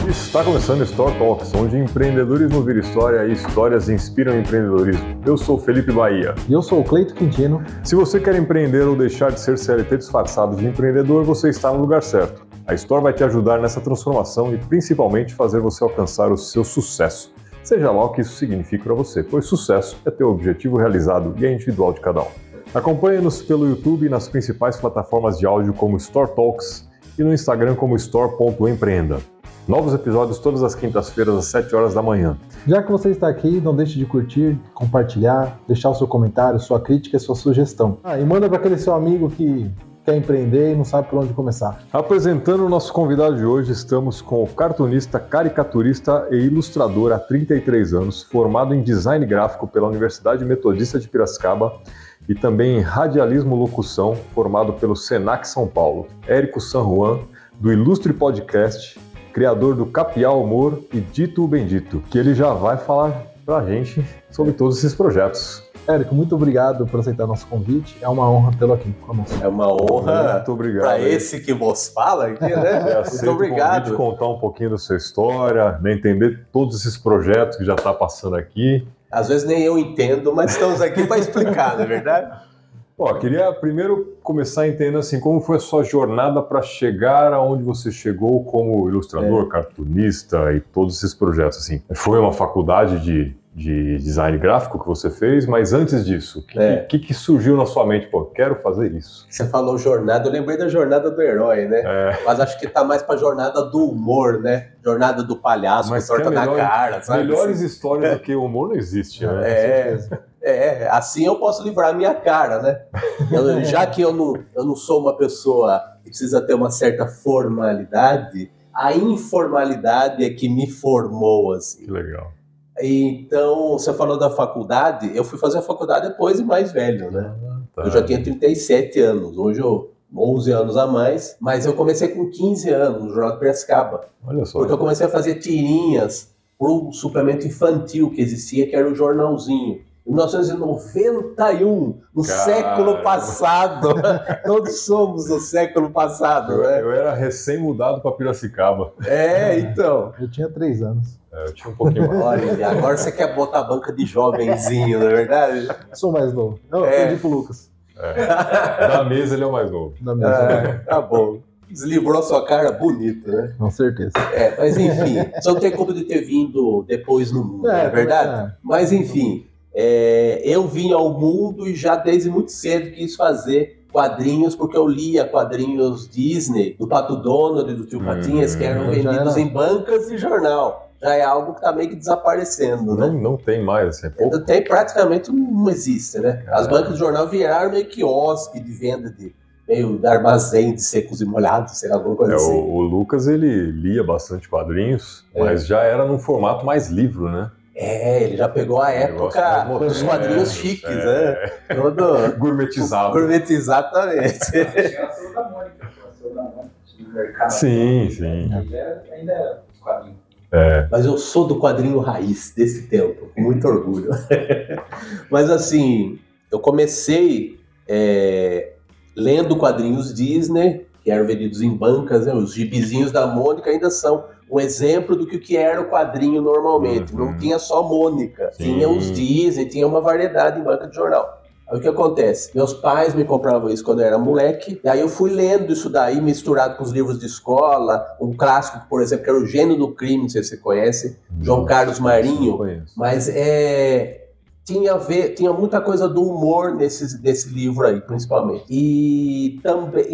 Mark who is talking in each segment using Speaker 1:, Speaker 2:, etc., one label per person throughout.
Speaker 1: Está começando Store Talks, onde empreendedorismo vira história e histórias inspiram empreendedorismo. Eu sou Felipe Bahia.
Speaker 2: E eu sou o Cleito Quintino.
Speaker 1: Se você quer empreender ou deixar de ser CLT disfarçado de empreendedor, você está no lugar certo. A Store vai te ajudar nessa transformação e principalmente fazer você alcançar o seu sucesso. Seja lá o que isso signifique para você, pois sucesso é ter o objetivo realizado e é individual de cada um. Acompanhe-nos pelo YouTube e nas principais plataformas de áudio como Store Talks e no Instagram como store.empreenda. Novos episódios todas as quintas-feiras às 7 horas da manhã.
Speaker 2: Já que você está aqui, não deixe de curtir, compartilhar, deixar o seu comentário, sua crítica e sua sugestão. E manda para aquele seu amigo que quer empreender e não sabe por onde começar.
Speaker 1: Apresentando o nosso convidado de hoje, estamos com o cartunista, caricaturista e ilustrador há 33 anos, formado em design gráfico pela Universidade Metodista de Piracicaba e também em radialismo locução, formado pelo Senac São Paulo, Érico San Juan, do Ilustre Podcast, criador do Capial Humor e Dito o Bendito, que ele já vai falar pra gente sobre todos esses projetos.
Speaker 2: Érico, muito obrigado por aceitar nosso convite. É uma honra tê-lo aqui conosco.
Speaker 3: É uma honra para esse que vos fala aqui, né?
Speaker 1: Muito obrigado. O contar um pouquinho da sua história, né? Entender todos esses projetos que já está passando aqui.
Speaker 3: Às vezes nem eu entendo, mas estamos aqui para explicar, não é verdade?
Speaker 1: Queria primeiro começar entendendo assim, como foi a sua jornada para chegar aonde você chegou como ilustrador, cartunista e todos esses projetos. Assim. Foi uma faculdade de design gráfico que você fez, mas antes disso, o que surgiu na sua mente? Quero fazer isso.
Speaker 3: Você falou jornada, eu lembrei da jornada do herói, né? Mas acho que tá mais pra jornada do humor, né? Jornada do palhaço, com torta na cara, sabe?
Speaker 1: Melhores histórias do que o humor não existe, né?
Speaker 3: Assim eu posso livrar a minha cara, né? Já que eu não sou uma pessoa que precisa ter uma certa formalidade, a informalidade é que me formou, assim.
Speaker 1: Que legal.
Speaker 3: Então, você falou da faculdade, eu fui fazer a faculdade depois de mais velho, né? Eu já tinha 37 anos, hoje eu 11 anos a mais, mas eu comecei com 15 anos no Jornal de Piracicaba.
Speaker 1: Olha só.
Speaker 3: Porque eu comecei a fazer tirinhas para um suplemento infantil que existia, que era o Jornalzinho. Em 1991, no século passado. Todos somos do século passado, né?
Speaker 1: Eu era recém-mudado para Piracicaba.
Speaker 3: Então.
Speaker 2: Eu tinha 3 anos.
Speaker 1: Eu tinha um pouquinho mais.
Speaker 3: Olha, agora você quer botar a banca de jovenzinho, não é verdade?
Speaker 2: Sou mais novo. Eu perdi pro Lucas.
Speaker 1: Da mesa ele é o mais novo.
Speaker 2: Da mesa.
Speaker 3: Tá bom. Deslivrou sua cara bonita, né?
Speaker 2: Com certeza.
Speaker 3: Mas enfim, você não tem como de ter vindo depois no mundo, não é verdade? Mas enfim, eu vim ao mundo e já desde muito cedo quis fazer quadrinhos, porque eu lia quadrinhos Disney, do Pato Donald e do Tio Patinhas, que eram vendidos em bancas de jornal. Já é algo que está meio que desaparecendo, né?
Speaker 1: Não tem mais, assim, pouco.
Speaker 3: Tem, praticamente não existe, né? As bancas de jornal viraram meio quiosque de venda meio de armazém de secos e molhados, sei lá, alguma coisa assim.
Speaker 1: O Lucas, ele lia bastante quadrinhos, mas já era num formato mais livro, né?
Speaker 3: Ele já pegou a época dos quadrinhos chiques, né? Todo
Speaker 1: gourmetizado.
Speaker 3: Exatamente.
Speaker 4: Tinha a Turma da Mônica, no mercado.
Speaker 1: Sim.
Speaker 4: Ainda era os quadrinhos.
Speaker 3: Mas eu sou do quadrinho raiz desse tempo, com muito orgulho. Mas assim, eu comecei lendo quadrinhos Disney, que eram vendidos em bancas, né? Os gibizinhos da Mônica ainda são um exemplo do que era o quadrinho normalmente. Não tinha só Mônica, tinha os Disney, tinha uma variedade em banca de jornal. Aí o que acontece? Meus pais me compravam isso quando eu era moleque, e aí eu fui lendo isso daí, misturado com os livros de escola, um clássico, por exemplo, que era O Gênio do Crime, não sei se você conhece, João Carlos Marinho, mas tinha muita coisa do humor desse livro aí, principalmente. E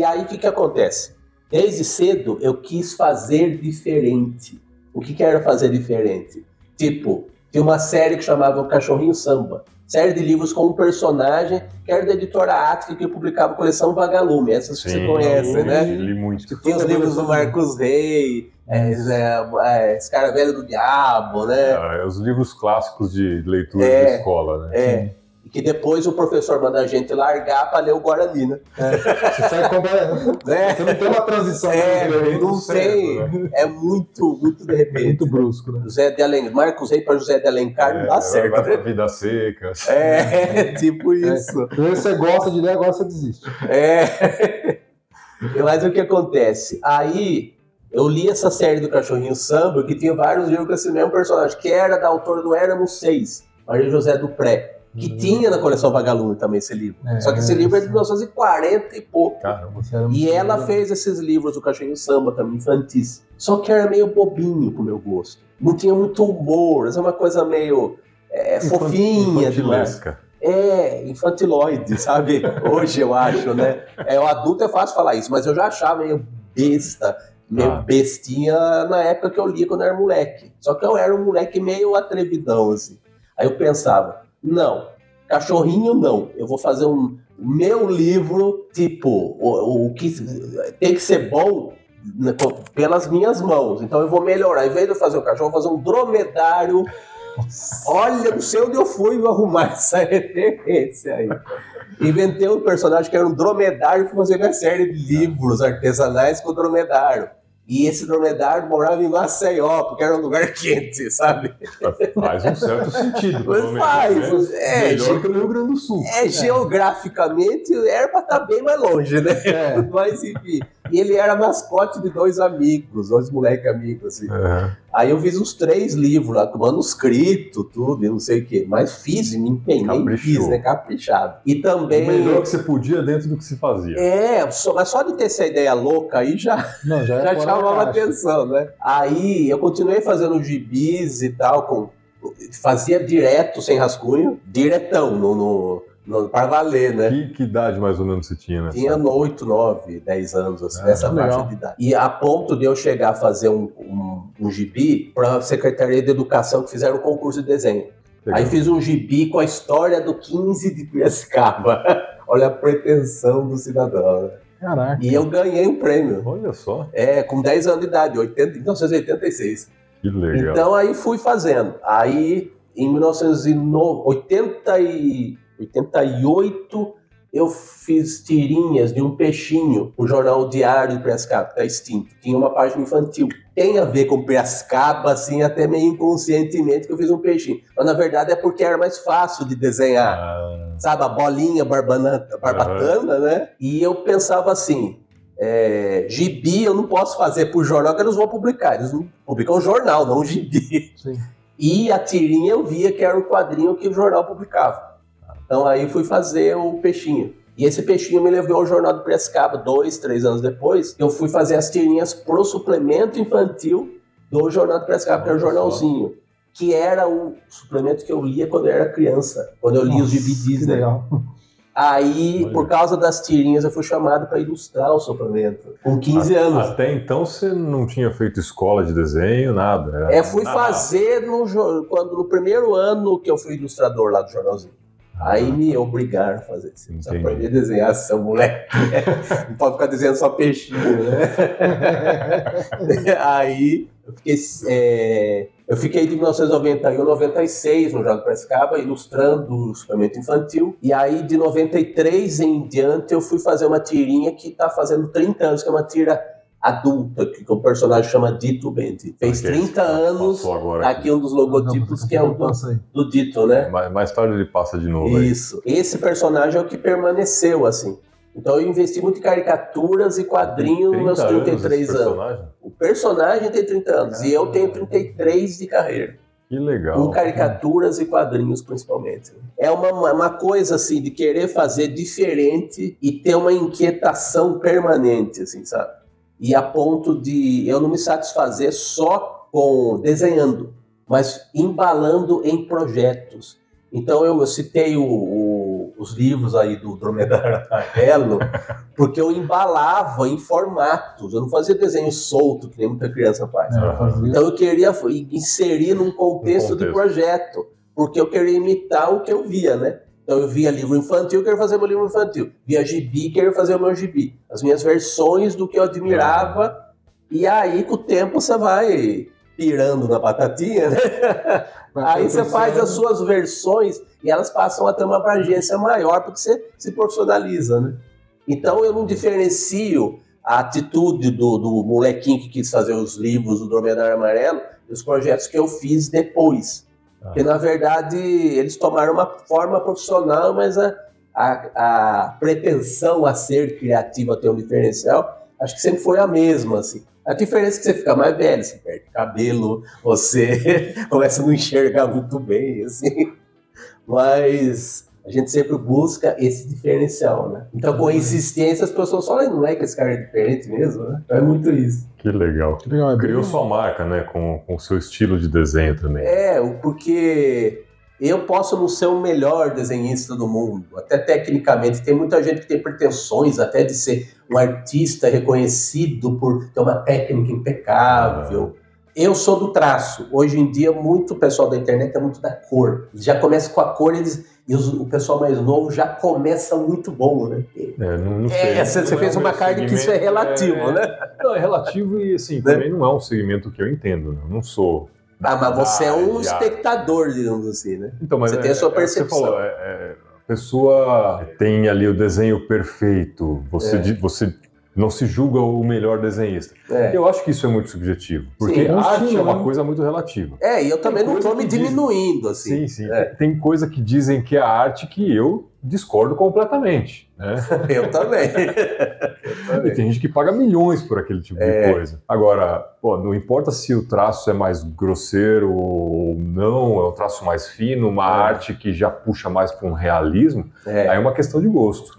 Speaker 3: aí o que acontece? Desde cedo eu quis fazer diferente. O que era fazer diferente? Tipo, tinha uma série que chamava O Cachorrinho Samba. Série de livros com um personagem que era da editora Ática, que publicava a coleção Vagalume. Essas que você conhece, né?
Speaker 1: Li muito.
Speaker 3: Tinha os livros do Marcos Rey, Escaravelho do Diabo, né?
Speaker 1: Os livros clássicos de leitura de escola, né?
Speaker 3: E que depois o professor manda a gente largar para ler o Guarani, né?
Speaker 2: Você sai completamente. Você não tem uma transição.
Speaker 3: Não tem. É muito de repente.
Speaker 2: Muito brusco, né?
Speaker 3: Marcos Rey para José de Alencar não dá certo.
Speaker 1: Vai pra Vida Seca.
Speaker 3: Tipo isso.
Speaker 2: Primeiro você gosta de ler, agora você desiste.
Speaker 3: Mas o que acontece? Aí eu li essa série do Cachorrinho Samba, que tinha vários livros com esse mesmo personagem, que era da autora do Éramos 6, Maria José Dupré, que tinha na coleção Vagalume também esse livro. Só que esse livro é de 1940 e pouco.
Speaker 1: Caramba.
Speaker 3: E ela fez esses livros do Cachorrinho Samba também, infantis. Só que era meio bobinho pro meu gosto. Não tinha muito humor, essa é uma coisa meio fofinha demais. Infantiloide, sabe? Hoje eu acho, né? O adulto é fácil falar isso, mas eu já achava meio besta, meio bestinha na época que eu lia quando eu era moleque. Só que eu era um moleque meio atrevidão, assim. Aí eu pensava, não, cachorrinho não, eu vou fazer um meu livro, tipo, o que tem que ser bom pelas minhas mãos. Então eu vou melhorar, em vez de eu fazer um cachorro, eu vou fazer um dromedário. Olha, não sei onde eu fui arrumar essa referência aí. Inventei um personagem que era um dromedário para fazer minha série de livros artesanais com o dromedário. E esse dromedário morava em Maceió, porque era um lugar quente, sabe?
Speaker 1: Faz um certo sentido.
Speaker 3: Faz.
Speaker 1: Melhor que o Rio Grande do Sul.
Speaker 3: Geograficamente era para estar bem mais longe, né? Mas enfim. E ele era mascote de dois moleques amigos, assim. Aí eu fiz uns 3 livros lá, com manuscrito, tudo, e não sei o quê. Mas fiz, me empenhei, fiz, né? Caprichado. E também...
Speaker 1: O melhor que você podia dentro do que se fazia.
Speaker 3: Mas só de ter essa ideia louca aí já chamava atenção, né? Aí eu continuei fazendo gibis e tal, fazia direto, sem rascunho, diretão, para valer, né?
Speaker 1: Que idade mais ou menos você tinha, né?
Speaker 3: Tinha 8, 9, 10 anos, assim, nessa faixa de idade. E a ponto de eu chegar a fazer um gibi para a Secretaria de Educação, que fizeram um concurso de desenho. Legal. Aí fiz um gibi com a história do 15 de Piracicaba. Olha a pretensão do cidadão, né?
Speaker 2: Caraca.
Speaker 3: E eu ganhei um prêmio.
Speaker 1: Olha só.
Speaker 3: Com 10 anos de idade, 1986.
Speaker 1: Que legal.
Speaker 3: Então aí fui fazendo. Aí, em 1988, eu fiz tirinhas de um peixinho, o jornal Diário de Piracicaba, que está extinto. Tinha uma página infantil. Tem a ver com Piracicaba, assim, até meio inconscientemente que eu fiz um peixinho. Mas, na verdade, é porque era mais fácil de desenhar. Sabe, a bolinha barbatana, né? E eu pensava assim, gibi eu não posso fazer por jornal, que eles vão publicar. Eles não publicam um jornal, não um gibi. Sim. E a tirinha eu via que era o quadrinho que o jornal publicava. Então aí fui fazer o peixinho. E esse peixinho me levou ao Jornal de Piracicaba, 2, 3 anos depois. Eu fui fazer as tirinhas pro suplemento infantil do Jornal de Piracicaba, que era o jornalzinho. Que era o suplemento que eu lia quando eu era criança. Quando eu lia os GBDs, né? Legal. Aí, por causa das tirinhas, eu fui chamado para ilustrar o suplemento. Com 15 anos.
Speaker 1: Até então você não tinha feito escola de desenho, nada?
Speaker 3: Fui fazer no primeiro ano que eu fui ilustrador lá do jornalzinho. Aí me obrigaram a fazer isso. Só aprender a desenhar, seu moleque. Não pode ficar desenhando só peixinho, né? Aí eu fiquei de 1991 a 96 no Jornal de Piracicaba, ilustrando o suplemento infantil. E aí, de 93 em diante, eu fui fazer uma tirinha que está fazendo 30 anos, que é uma tira adulta, que o personagem chama Dito Benti. Fez 30 anos, aqui um dos logotipos, que é o do Dito, né?
Speaker 1: Mais tarde ele passa de novo.
Speaker 3: Isso. Aí. Esse personagem é o que permaneceu, assim. Então eu investi muito em caricaturas e quadrinhos nos meus 33 anos. O personagem tem 30 anos e eu tenho 33 de carreira.
Speaker 1: Que legal.
Speaker 3: Com caricaturas e quadrinhos, principalmente. É uma coisa, assim, de querer fazer diferente e ter uma inquietação permanente, assim, sabe? E a ponto de eu não me satisfazer só com desenhando, mas embalando em projetos. Então eu citei os livros aí do Dromedário Amarelo, porque eu embalava em formatos, eu não fazia desenho solto, que nem muita criança faz. Então eu queria inserir num contexto de projeto, porque eu queria imitar o que eu via, né? Então eu via livro infantil, eu queria fazer meu livro infantil. Via gibi, eu queria fazer o meu gibi. As minhas versões do que eu admirava. E aí, com o tempo, você vai pirando na batatinha, né? Aí você faz as suas versões e elas passam a ter uma abrangência maior, porque você se profissionaliza, né? Então eu não diferencio a atitude do molequinho que quis fazer os livros do Dromedário Amarelo dos projetos que eu fiz depois. Porque, na verdade, eles tomaram uma forma profissional, mas a pretensão a ser criativa, a ter um diferencial, acho que sempre foi a mesma, assim. A diferença é que você fica mais velho, você perde cabelo, você começa a não enxergar muito bem, assim. Mas a gente sempre busca esse diferencial, né? Então, com insistência, as pessoas falam, não é que esse cara é diferente mesmo, né? É muito isso.
Speaker 1: Que legal.
Speaker 2: Que legal, é bem
Speaker 1: Criou
Speaker 2: legal.
Speaker 1: sua marca, né? Com o seu estilo de desenho também.
Speaker 3: Porque eu posso não ser o melhor desenhista do mundo, até tecnicamente. Tem muita gente que tem pretensões até de ser um artista reconhecido por ter uma técnica impecável. Eu sou do traço. Hoje em dia, muito pessoal da internet é muito da cor. Já começa com a cor, o pessoal mais novo já começa muito bom, né?
Speaker 1: Não sei.
Speaker 3: Você fez uma carta que isso é relativo, né?
Speaker 1: Não, é relativo e, assim, também não é um segmento que eu entendo, né? Eu não sou...
Speaker 3: Mas você é um
Speaker 1: já.
Speaker 3: espectador, digamos assim, né?
Speaker 1: Então, mas
Speaker 3: você tem a sua percepção.
Speaker 1: Você falou, a pessoa tem ali o desenho perfeito, você não se julga o melhor desenhista. Eu acho que isso é muito subjetivo, porque
Speaker 3: Sim,
Speaker 1: arte é uma coisa muito relativa.
Speaker 3: E eu também não estou me diminuindo, assim.
Speaker 1: Sim. Tem coisa que dizem que é arte que eu discordo completamente, né?
Speaker 3: Eu também.
Speaker 1: E tem gente que paga milhões por aquele tipo de coisa. Agora, não importa se o traço é mais grosseiro ou não, é um traço mais fino, uma arte que já puxa mais para um realismo, aí é uma questão de gosto.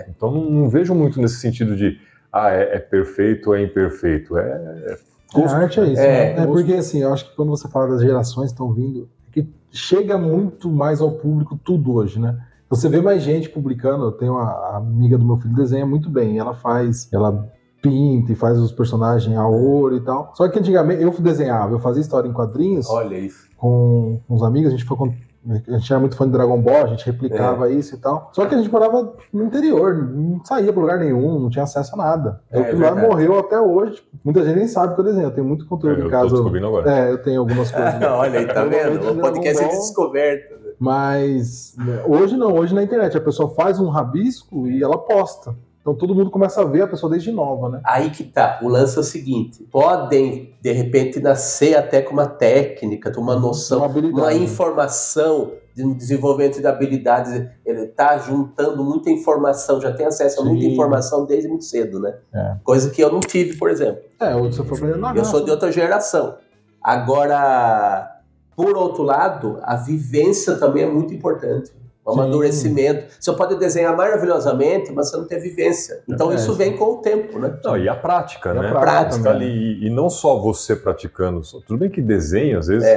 Speaker 1: Então não vejo muito nesse sentido de é perfeito ou é imperfeito.
Speaker 2: A arte é isso, né? Porque assim, eu acho que quando você fala das gerações que estão vindo, que chega muito mais ao público tudo hoje, né? Você vê mais gente publicando. Eu tenho uma amiga do meu filho que desenha muito bem. Ela pinta e faz os personagens a ouro e tal. Só que antigamente eu desenhava, eu fazia história em quadrinhos.
Speaker 3: Olha isso.
Speaker 2: Com uns amigos, a gente era muito fã de Dragon Ball, a gente replicava isso e tal. Só que a gente morava no interior, não saía pra lugar nenhum, não tinha acesso a nada. Então aquilo lá morreu até hoje. Muita gente nem sabe que eu desenho. Eu tenho muito conteúdo em casa.
Speaker 1: Eu tô descobrindo agora.
Speaker 2: Eu tenho algumas coisas.
Speaker 3: Olha aí, tá vendo? O podcast é de descoberta.
Speaker 2: Mas hoje não, hoje na internet a pessoa faz um rabisco e ela posta. Então todo mundo começa a ver a pessoa desde nova, né?
Speaker 3: Aí que tá, o lance é o seguinte, podem de repente nascer até com uma técnica, com uma noção, uma informação de um desenvolvimento de habilidades. Ele tá juntando muita informação, já tem acesso a muita informação desde muito cedo, né? Coisa que eu não tive, por exemplo.
Speaker 2: Hoje você foi aprendendo na raça.
Speaker 3: Eu sou de outra geração. Agora, por outro lado, a vivência também é muito importante. O amadurecimento. Você pode desenhar maravilhosamente, mas você não tem vivência. Então isso vem com o tempo, né?
Speaker 1: Não, e a prática, né?
Speaker 2: A prática
Speaker 1: ali, e não só você praticando. Tudo bem que desenho, às vezes,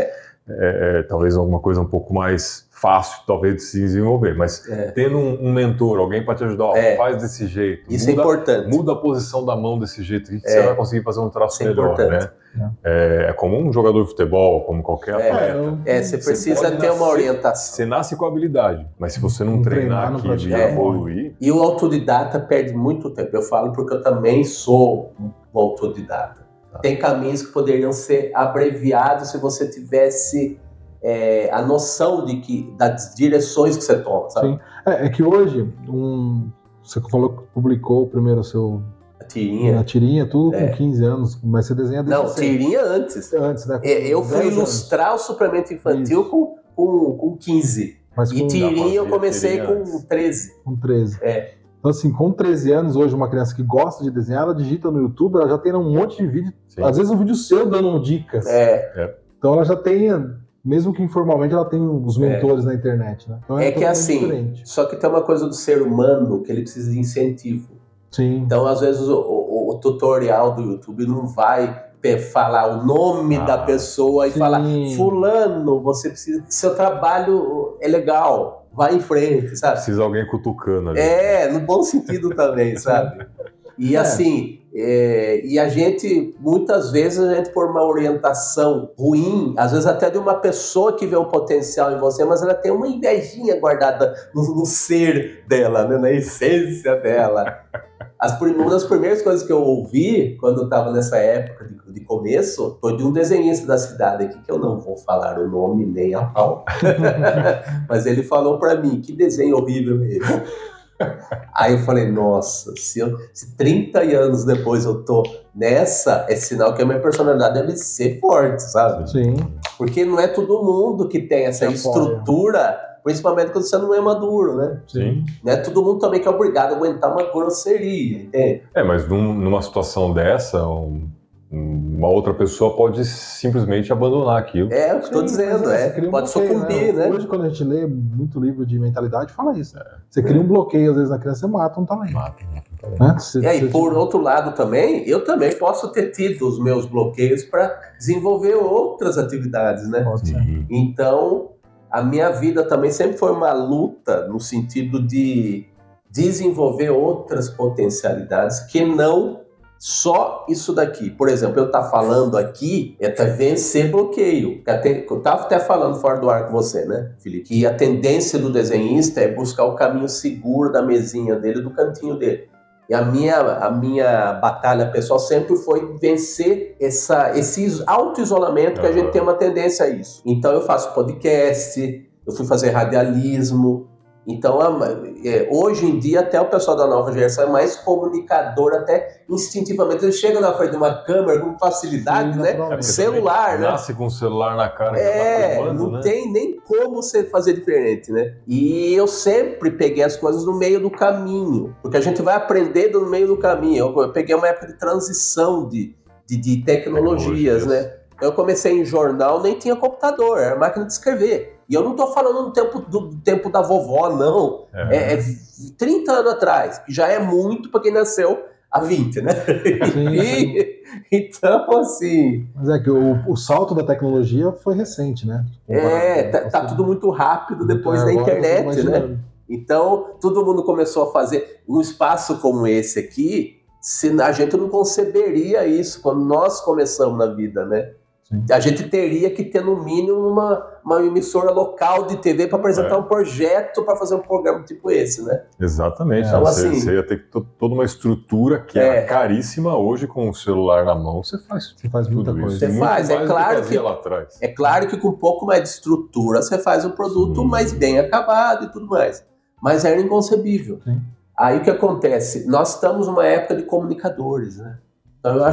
Speaker 1: talvez alguma coisa um pouco mais fácil, talvez, de se desenvolver, mas tendo um mentor, alguém para te ajudar, faz desse jeito.
Speaker 3: Isso é importante.
Speaker 1: Muda a posição da mão desse jeito, que você vai conseguir fazer um traço melhor, né? É como um jogador de futebol, como qualquer atleta.
Speaker 3: Você precisa ter uma orientação.
Speaker 1: Você nasce com a habilidade, mas se você não treinar aquilo e evoluir...
Speaker 3: E o autodidata perde muito tempo. Eu falo porque eu também sou um autodidata. Tem caminhos que poderiam ser abreviados se você tivesse a noção das direções que você toma, sabe?
Speaker 2: Sim. É que hoje, você falou que publicou primeiro a tirinha, tudo com 15 anos, mas você desenha desde
Speaker 3: Não, tirinha antes.
Speaker 2: Antes, né?
Speaker 3: Eu fui ilustrar o suplemento infantil com 15.
Speaker 2: Mas
Speaker 3: e tirinha eu comecei com 13.
Speaker 2: Com 13. Então, assim, com 13 anos, hoje, uma criança que gosta de desenhar, ela digita no YouTube, ela já tem um monte de vídeo, às vezes um vídeo seu dando dicas. Então ela já tem, mesmo que informalmente, ela tem os mentores na internet, né? Então
Speaker 3: que assim,
Speaker 2: diferente.
Speaker 3: Só que tem uma coisa do ser humano que ele precisa de incentivo.
Speaker 2: Sim.
Speaker 3: Então, às vezes, o tutorial do YouTube não vai falar o nome da pessoa e falar, fulano, você precisa, seu trabalho é legal, vai em frente, sabe?
Speaker 1: Precisa alguém cutucando ali.
Speaker 3: No bom sentido também, sabe? E assim, e a gente, muitas vezes, a gente por uma orientação ruim, às vezes até de uma pessoa que vê um potencial em você, mas ela tem uma invejinha guardada no ser dela, né? Na essência dela. Uma das primeiras coisas que eu ouvi, quando eu estava nessa época de começo, foi de um desenhista da cidade aqui, que eu não vou falar o nome nem a pau, mas ele falou para mim, que desenho horrível mesmo. Aí eu falei, nossa, se 30 anos depois eu tô nessa, é sinal que a minha personalidade deve ser forte, sabe?
Speaker 2: Sim.
Speaker 3: Porque não é todo mundo que tem essa estrutura, principalmente quando você não é maduro, né?
Speaker 1: Sim.
Speaker 3: Não é todo mundo também que é obrigado a aguentar uma grosseria, entende?
Speaker 1: Mas numa situação dessa, Uma outra pessoa pode simplesmente abandonar aquilo.
Speaker 3: É o que estou dizendo, pode sucumbir, né?
Speaker 2: Hoje, quando a gente lê muito livro de mentalidade, fala isso. Você cria um bloqueio, às vezes, na criança, você mata um talento.
Speaker 3: E aí, por outro lado também, eu também posso ter tido os meus bloqueios para desenvolver outras atividades, né? Então, a minha vida também sempre foi uma luta no sentido de desenvolver outras potencialidades que não só isso daqui. Por exemplo, eu estar falando aqui é vencer bloqueio. Eu estava até falando fora do ar com você, né, Felipe? Que a tendência do desenhista é buscar o caminho seguro da mesinha dele, do cantinho dele. E a minha batalha pessoal sempre foi vencer esse auto-isolamento que a gente tem uma tendência a isso. Então eu faço podcast, eu fui fazer radialismo. Então, hoje em dia, até o pessoal da nova geração é mais comunicador, até instintivamente. Ele chega na frente de uma câmera com facilidade, né? Celular, né?
Speaker 1: Nasce com o celular na cara.
Speaker 3: Não tem nem como você fazer diferente, né? E eu sempre peguei as coisas no meio do caminho, porque a gente vai aprendendo no meio do caminho. Eu peguei uma época de transição de tecnologias, né? Eu comecei em jornal, nem tinha computador, era máquina de escrever. E eu não estou falando do tempo da vovó, não. É 30 anos atrás, que já é muito para quem nasceu há 20, né? Sim. Então, assim...
Speaker 2: Mas é que o salto da tecnologia foi recente, né?
Speaker 3: Tá tudo muito rápido depois da internet, né? Então, todo mundo começou a fazer um espaço como esse aqui, a gente não conceberia isso quando nós começamos na vida, né? Sim. A gente teria que ter, no mínimo, uma emissora local de TV para apresentar um projeto para fazer um programa tipo esse, né?
Speaker 1: Exatamente. Então, você ia ter toda uma estrutura que é caríssima. Hoje, com o celular na mão, você faz muita coisa.
Speaker 3: Você faz. É claro que com um pouco mais de estrutura você faz um produto mais bem acabado e tudo mais. Mas era inconcebível. Sim. Aí o que acontece? Nós estamos numa época de comunicadores, né? Então eu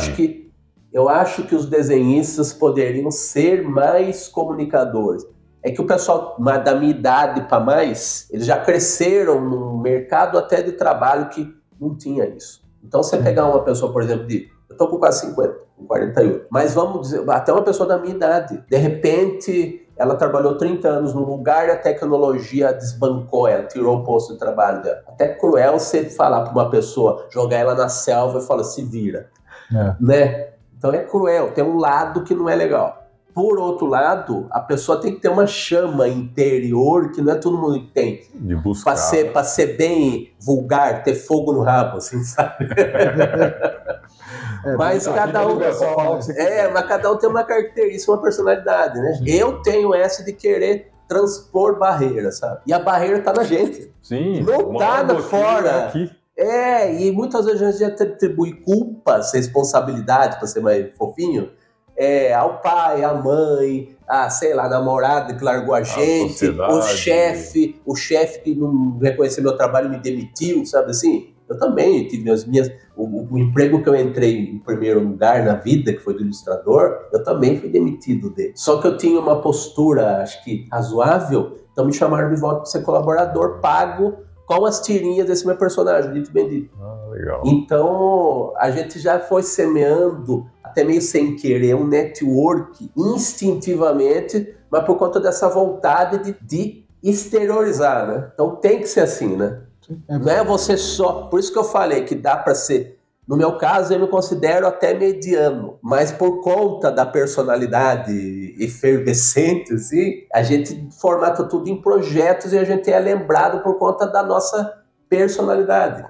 Speaker 3: acho que os desenhistas poderiam ser mais comunicadores. É que o pessoal da minha idade para mais, eles já cresceram num mercado até de trabalho que não tinha isso. Então você pegar uma pessoa, por exemplo, eu estou com quase 50, com 48, mas vamos dizer, até uma pessoa da minha idade, de repente ela trabalhou 30 anos num lugar e a tecnologia desbancou ela, tirou o posto de trabalho dela. Até cruel você falar para uma pessoa, jogar ela na selva e falar, se vira, né? Então é cruel, tem um lado que não é legal. Por outro lado, a pessoa tem que ter uma chama interior que não é todo mundo que tem.
Speaker 1: De buscar.
Speaker 3: Para ser bem vulgar, ter fogo no rabo, assim, sabe? Mas cada um... mas cada um tem uma característica, uma personalidade, né? Sim. Eu tenho essa de querer transpor barreiras, sabe? E a barreira tá na gente.
Speaker 1: Sim.
Speaker 3: Não tá fora.
Speaker 1: Aqui.
Speaker 3: E muitas vezes a gente atribui culpas, responsabilidade, para ser mais fofinho, ao pai, à mãe, a namorada que largou a gente, o chefe que não reconheceu meu trabalho e me demitiu, sabe assim? Eu também tive o emprego que eu entrei em primeiro lugar na vida, que foi do ilustrador, eu também fui demitido dele. Só que eu tinha uma postura, acho que razoável, então me chamaram de volta para ser colaborador pago com as tirinhas desse meu personagem, dito bem dito.
Speaker 1: Legal.
Speaker 3: Então, a gente já foi semeando, até meio sem querer, um network instintivamente, mas por conta dessa vontade de exteriorizar, né? Então tem que ser assim, né? Não é você só... Por isso que eu falei que dá para ser... No meu caso, eu me considero até mediano, mas por conta da personalidade efervescente, assim, a gente formata tudo em projetos e a gente é lembrado por conta da nossa personalidade.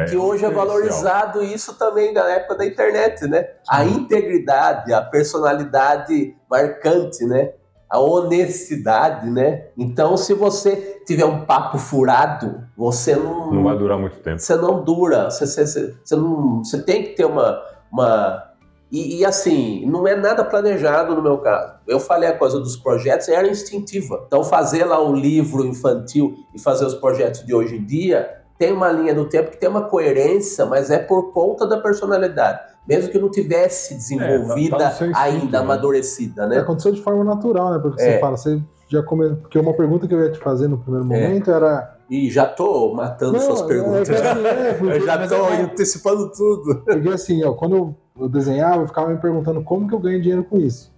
Speaker 3: Que hoje é valorizado isso também na época da internet, né? A integridade, a personalidade marcante, né? A honestidade, né? Então, se você tiver um papo furado, você não
Speaker 1: vai durar muito tempo.
Speaker 3: Você não dura. Você tem que ter uma... E assim, não é nada planejado no meu caso. Eu falei a coisa dos projetos, era instintiva. Então, fazer lá um livro infantil e fazer os projetos de hoje em dia, tem uma linha do tempo que tem uma coerência, mas é por conta da personalidade. Mesmo que não tivesse desenvolvida ainda, amadurecida, né?
Speaker 2: Aconteceu de forma natural, né? Porque você fala, você já Porque uma pergunta que eu ia te fazer no primeiro momento era
Speaker 3: E já tô matando suas perguntas. Eu já tô antecipando tudo.
Speaker 2: Porque assim, ó, quando eu desenhava, eu ficava me perguntando como que eu ganho dinheiro com isso.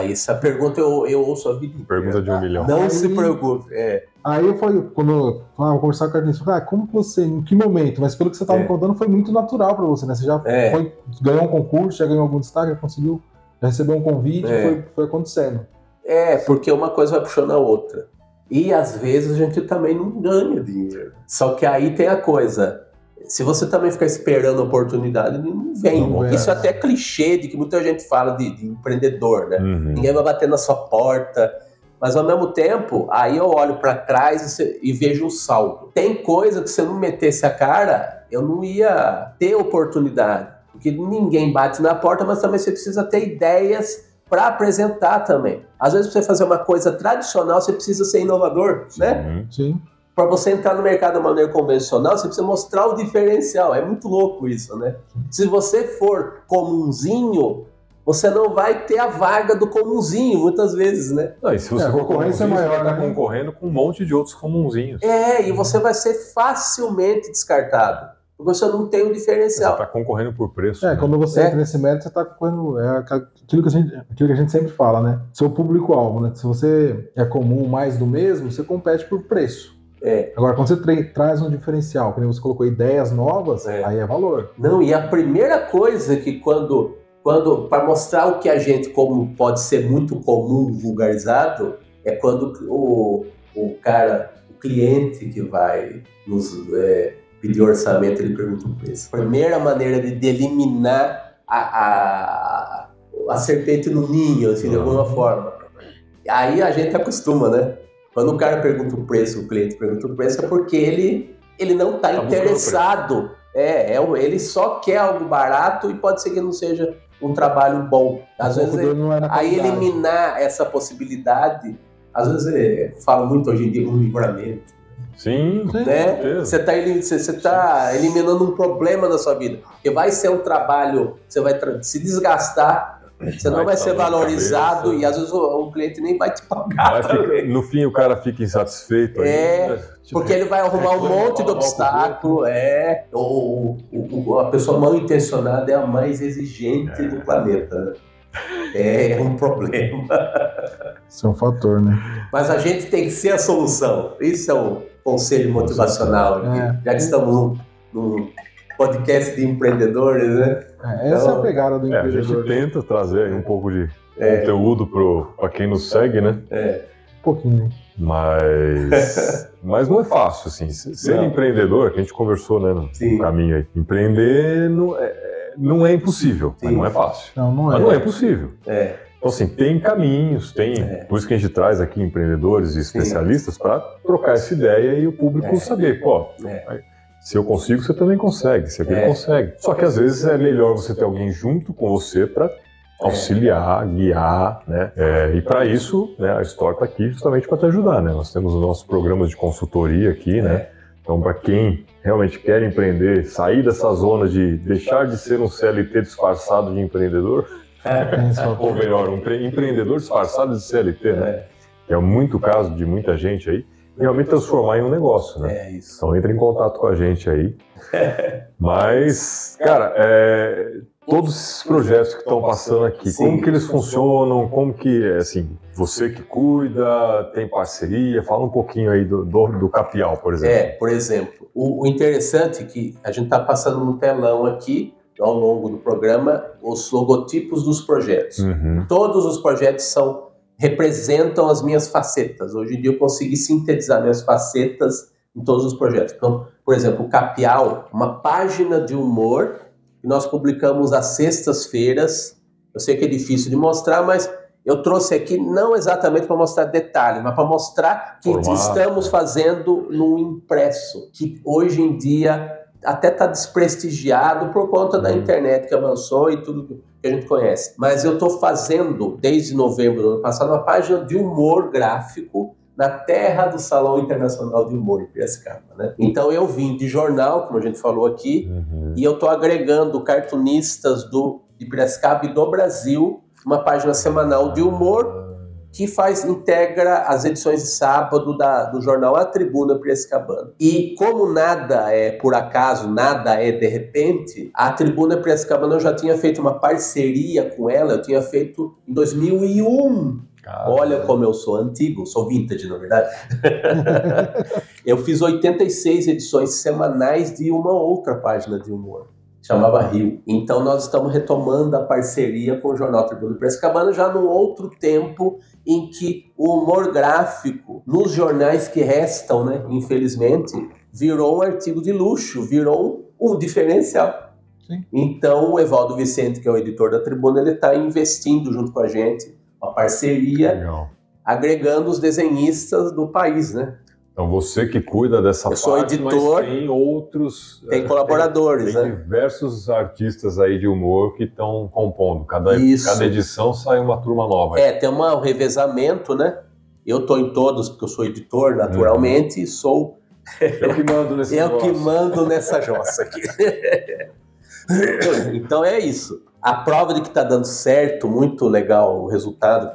Speaker 3: Essa pergunta eu ouço a vida inteira.
Speaker 1: Pergunta de 1 milhão.
Speaker 3: Não se preocupe.
Speaker 2: Aí eu falei, quando eu vou conversar com o cartunista, eu falei, como que você, em que momento? Mas pelo que você estava me contando, foi muito natural para você, né? Você já ganhou um concurso, já ganhou algum destaque, já conseguiu, já recebeu um convite, foi acontecendo.
Speaker 3: Porque uma coisa vai puxando a outra. E às vezes a gente também não ganha dinheiro. Só que aí tem a coisa, se você também ficar esperando a oportunidade, não vem. Isso é até clichê de que muita gente fala de empreendedor, né? Ninguém vai bater na sua porta. Mas ao mesmo tempo, aí eu olho para trás e vejo um saldo. Tem coisa que se eu não metesse a cara, eu não ia ter oportunidade. Porque ninguém bate na porta, mas também você precisa ter ideias para apresentar também. Às vezes, para você fazer uma coisa tradicional, você precisa ser inovador, né?
Speaker 2: Sim.
Speaker 3: Para você entrar no mercado de maneira convencional, você precisa mostrar o diferencial. É muito louco isso, né? Se você for comunzinho, você não vai ter a vaga do comunzinho, muitas vezes, né?
Speaker 1: Não, e se você for concorrência maior, você vai estar concorrendo com um monte de outros comunzinhos.
Speaker 3: E você vai ser facilmente descartado. Porque você não tem o diferencial.
Speaker 1: Você está concorrendo por preço.
Speaker 2: Quando você entra nesse mérito, você está concorrendo. Aquilo que a gente sempre fala, né? Seu público-alvo, né? Se você é comum, mais do mesmo, você compete por preço. Agora, quando você traz um diferencial, que nem você colocou ideias novas, aí é valor.
Speaker 3: Não, e a primeira coisa que quando para mostrar o que a gente como pode ser muito comum, vulgarizado, é quando o cliente que vai nos pedir orçamento, ele pergunta o preço. Primeira maneira de eliminar a serpente no ninho, assim, de alguma forma. Aí a gente acostuma, né? Quando o cara pergunta o preço, o cliente pergunta o preço, é porque ele não está interessado. Ele só quer algo barato e pode ser que não seja um trabalho bom. Às vezes, aí eliminar essa possibilidade, às vezes eu falo muito hoje em dia um livramento.
Speaker 1: Sim,
Speaker 3: né? Você está eliminando um problema na sua vida. Porque vai ser um trabalho, você vai se desgastar, você não vai ser valorizado e às vezes o cliente nem vai te pagar.
Speaker 1: No fim o cara fica insatisfeito.
Speaker 3: Porque ele vai arrumar um monte de obstáculo. A pessoa mal intencionada é a mais exigente do planeta. É um problema.
Speaker 2: Isso é um fator, né?
Speaker 3: Mas a gente tem que ser a solução. Isso é um conselho motivacional. Já que estamos num podcast de empreendedores, né?
Speaker 2: Essa é a pegada do empreendedor.
Speaker 1: A gente tenta trazer um pouco de conteúdo para quem nos segue, né?
Speaker 2: Um pouquinho.
Speaker 1: Mas não é fácil, assim. Ser empreendedor, que a gente conversou, né, no caminho aí. Empreender não é impossível, mas não é fácil. Mas não é impossível. Então, assim, tem caminhos, por isso que a gente traz aqui empreendedores e especialistas para trocar essa ideia e o público saber, se eu consigo, você também consegue, se aquele consegue. Só que às vezes é melhor você ter alguém junto com você para auxiliar, guiar, né? E para isso, né, a Store está aqui justamente para te ajudar, né? Nós temos os nossos programas de consultoria aqui, né? Então, para quem realmente quer empreender, sair dessa zona de deixar de ser um CLT disfarçado de empreendedor, ou melhor, um empreendedor disfarçado de CLT, né? Que é muito caso de muita gente aí, realmente transformar em um negócio, né? Então, entre em contato com a gente aí. Mas, cara, todos esses projetos que estão passando aqui, como que eles funcionam, como que, assim, você que cuida, tem parceria, fala um pouquinho aí do Capial, por exemplo.
Speaker 3: Por exemplo, o interessante é que a gente está passando no telão aqui, ao longo do programa, os logotipos dos projetos. Todos os projetos representam as minhas facetas. Hoje em dia eu consegui sintetizar minhas facetas em todos os projetos. Então, por exemplo, o Capial, uma página de humor que nós publicamos às sextas-feiras. Eu sei que é difícil de mostrar, mas eu trouxe aqui não exatamente para mostrar detalhes, mas para mostrar que estamos fazendo num impresso, que hoje em dia até está desprestigiado por conta da internet que avançou e tudo que a gente conhece. Mas eu estou fazendo, desde novembro do ano passado, uma página de humor gráfico na terra do Salão Internacional de Humor em Piracicaba, né? Então eu vim de jornal, como a gente falou aqui, e eu estou agregando cartunistas de Piracicaba e do Brasil, uma página semanal de humor que integra as edições de sábado do jornal A Tribuna Piracicabana. E como nada é por acaso, nada é de repente, a Tribuna Piracicabana eu já tinha feito uma parceria com ela, eu tinha feito em 2001. Olha como eu sou antigo, sou vintage, na verdade. Eu fiz 86 edições semanais de uma outra página de humor. Chamava Rio. Então nós estamos retomando a parceria com o Jornal Tribuna Piracicabana já num outro tempo em que o humor gráfico, nos jornais que restam, né, infelizmente, virou um artigo de luxo, virou um diferencial. Sim. Então o Evaldo Vicente, que é o editor da Tribuna, ele está investindo junto com a gente, uma parceria, legal, agregando os desenhistas do país, né?
Speaker 1: Então você que cuida dessa parte,
Speaker 3: sou editor,
Speaker 1: mas tem outros...
Speaker 3: Tem colaboradores,
Speaker 1: tem
Speaker 3: né?
Speaker 1: diversos artistas aí de humor que estão compondo. Cada edição sai uma turma nova.
Speaker 3: Tem um revezamento, né? Eu estou em todos, porque eu sou editor, naturalmente, e sou...
Speaker 1: Eu que mando nesse
Speaker 3: Eu que mando nessa jossa aqui. Então é isso. A prova de que está dando certo, muito legal o resultado,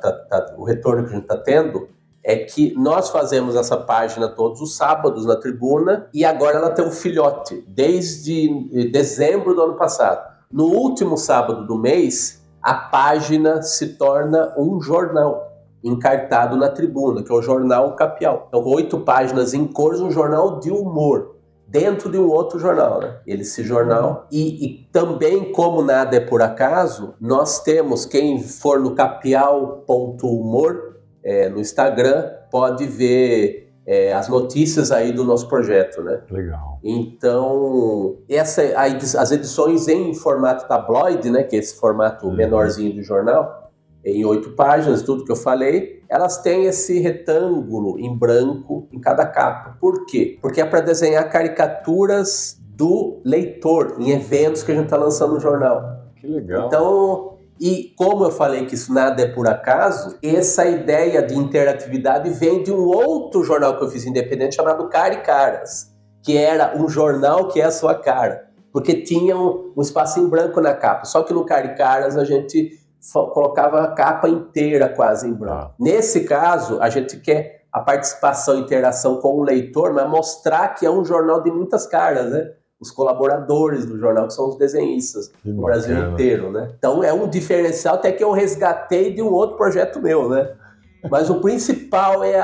Speaker 3: o retorno que a gente está tendo, é que nós fazemos essa página todos os sábados na Tribuna e agora ela tem um filhote, desde dezembro do ano passado. No último sábado do mês, a página se torna um jornal encartado na Tribuna, que é o Jornal Capial. Então, 8 páginas em cores, um jornal de humor, dentro de um outro jornal, né? Esse jornal. E também, como nada é por acaso, nós temos, quem for no capial.humor, no Instagram, pode ver as notícias aí do nosso projeto, né?
Speaker 1: Legal.
Speaker 3: Então, as edições em formato tabloide, né, que é esse formato menorzinho do jornal, em 8 páginas, tudo que eu falei, elas têm esse retângulo em branco em cada capa. Por quê? Porque é para desenhar caricaturas do leitor em eventos que a gente está lançando no jornal.
Speaker 1: Que legal.
Speaker 3: Então... E como eu falei que isso nada é por acaso, essa ideia de interatividade vem de um outro jornal que eu fiz independente chamado Cara e Caras, que era um jornal que é a sua cara, porque tinha um espaço em branco na capa, só que no Cara e Caras a gente colocava a capa inteira quase em branco. Nesse caso, a gente quer a participação e interação com o leitor, mas mostrar que é um jornal de muitas caras, né? Os colaboradores do jornal, que são os desenhistas do Brasil inteiro, né? Então é um diferencial até que eu resgatei de um outro projeto meu, né? Mas o principal é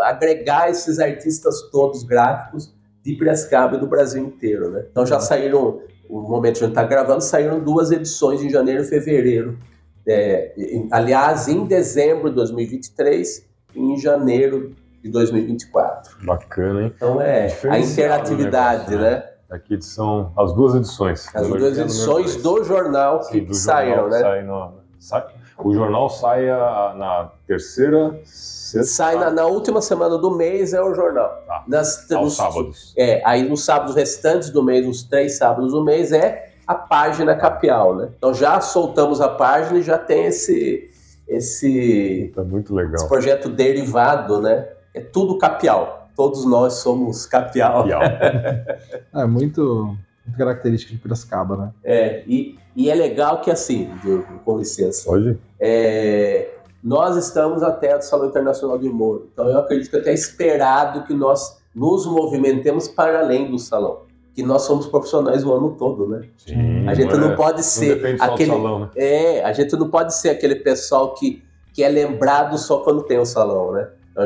Speaker 3: agregar esses artistas todos gráficos de Piracicaba e do Brasil inteiro, né? Então já saíram, no momento que a gente está gravando, saíram 2 edições em janeiro e fevereiro. Aliás, em dezembro de 2023 e em janeiro de 2024.
Speaker 1: Bacana, hein?
Speaker 3: Então a interatividade, né?
Speaker 1: Aqui são as 2 edições.
Speaker 3: As 2 edições do jornal que saíram, né?
Speaker 1: O jornal sai na terceira, sexta...
Speaker 3: Sai na última semana do mês, é o jornal.
Speaker 1: Aos sábados.
Speaker 3: Aí nos sábados restantes do mês, os 3 sábados do mês, é a página Capial, né? Então já soltamos a página e já tem esse
Speaker 1: tá muito legal.
Speaker 3: Esse projeto derivado, né? É tudo Capial. Todos nós somos Capial.
Speaker 2: É muito característica de Piracicaba, né?
Speaker 3: E é legal que assim, com licença.
Speaker 1: Pode?
Speaker 3: Nós estamos até do Salão Internacional de Humor. Então eu acredito que até é esperado que nós nos movimentemos para além do salão. Que nós somos profissionais o ano todo, né?
Speaker 1: Sim,
Speaker 3: a gente não pode ser
Speaker 1: aquele salão, né?
Speaker 3: A gente não pode ser aquele pessoal que é lembrado só quando tem o salão, né? Então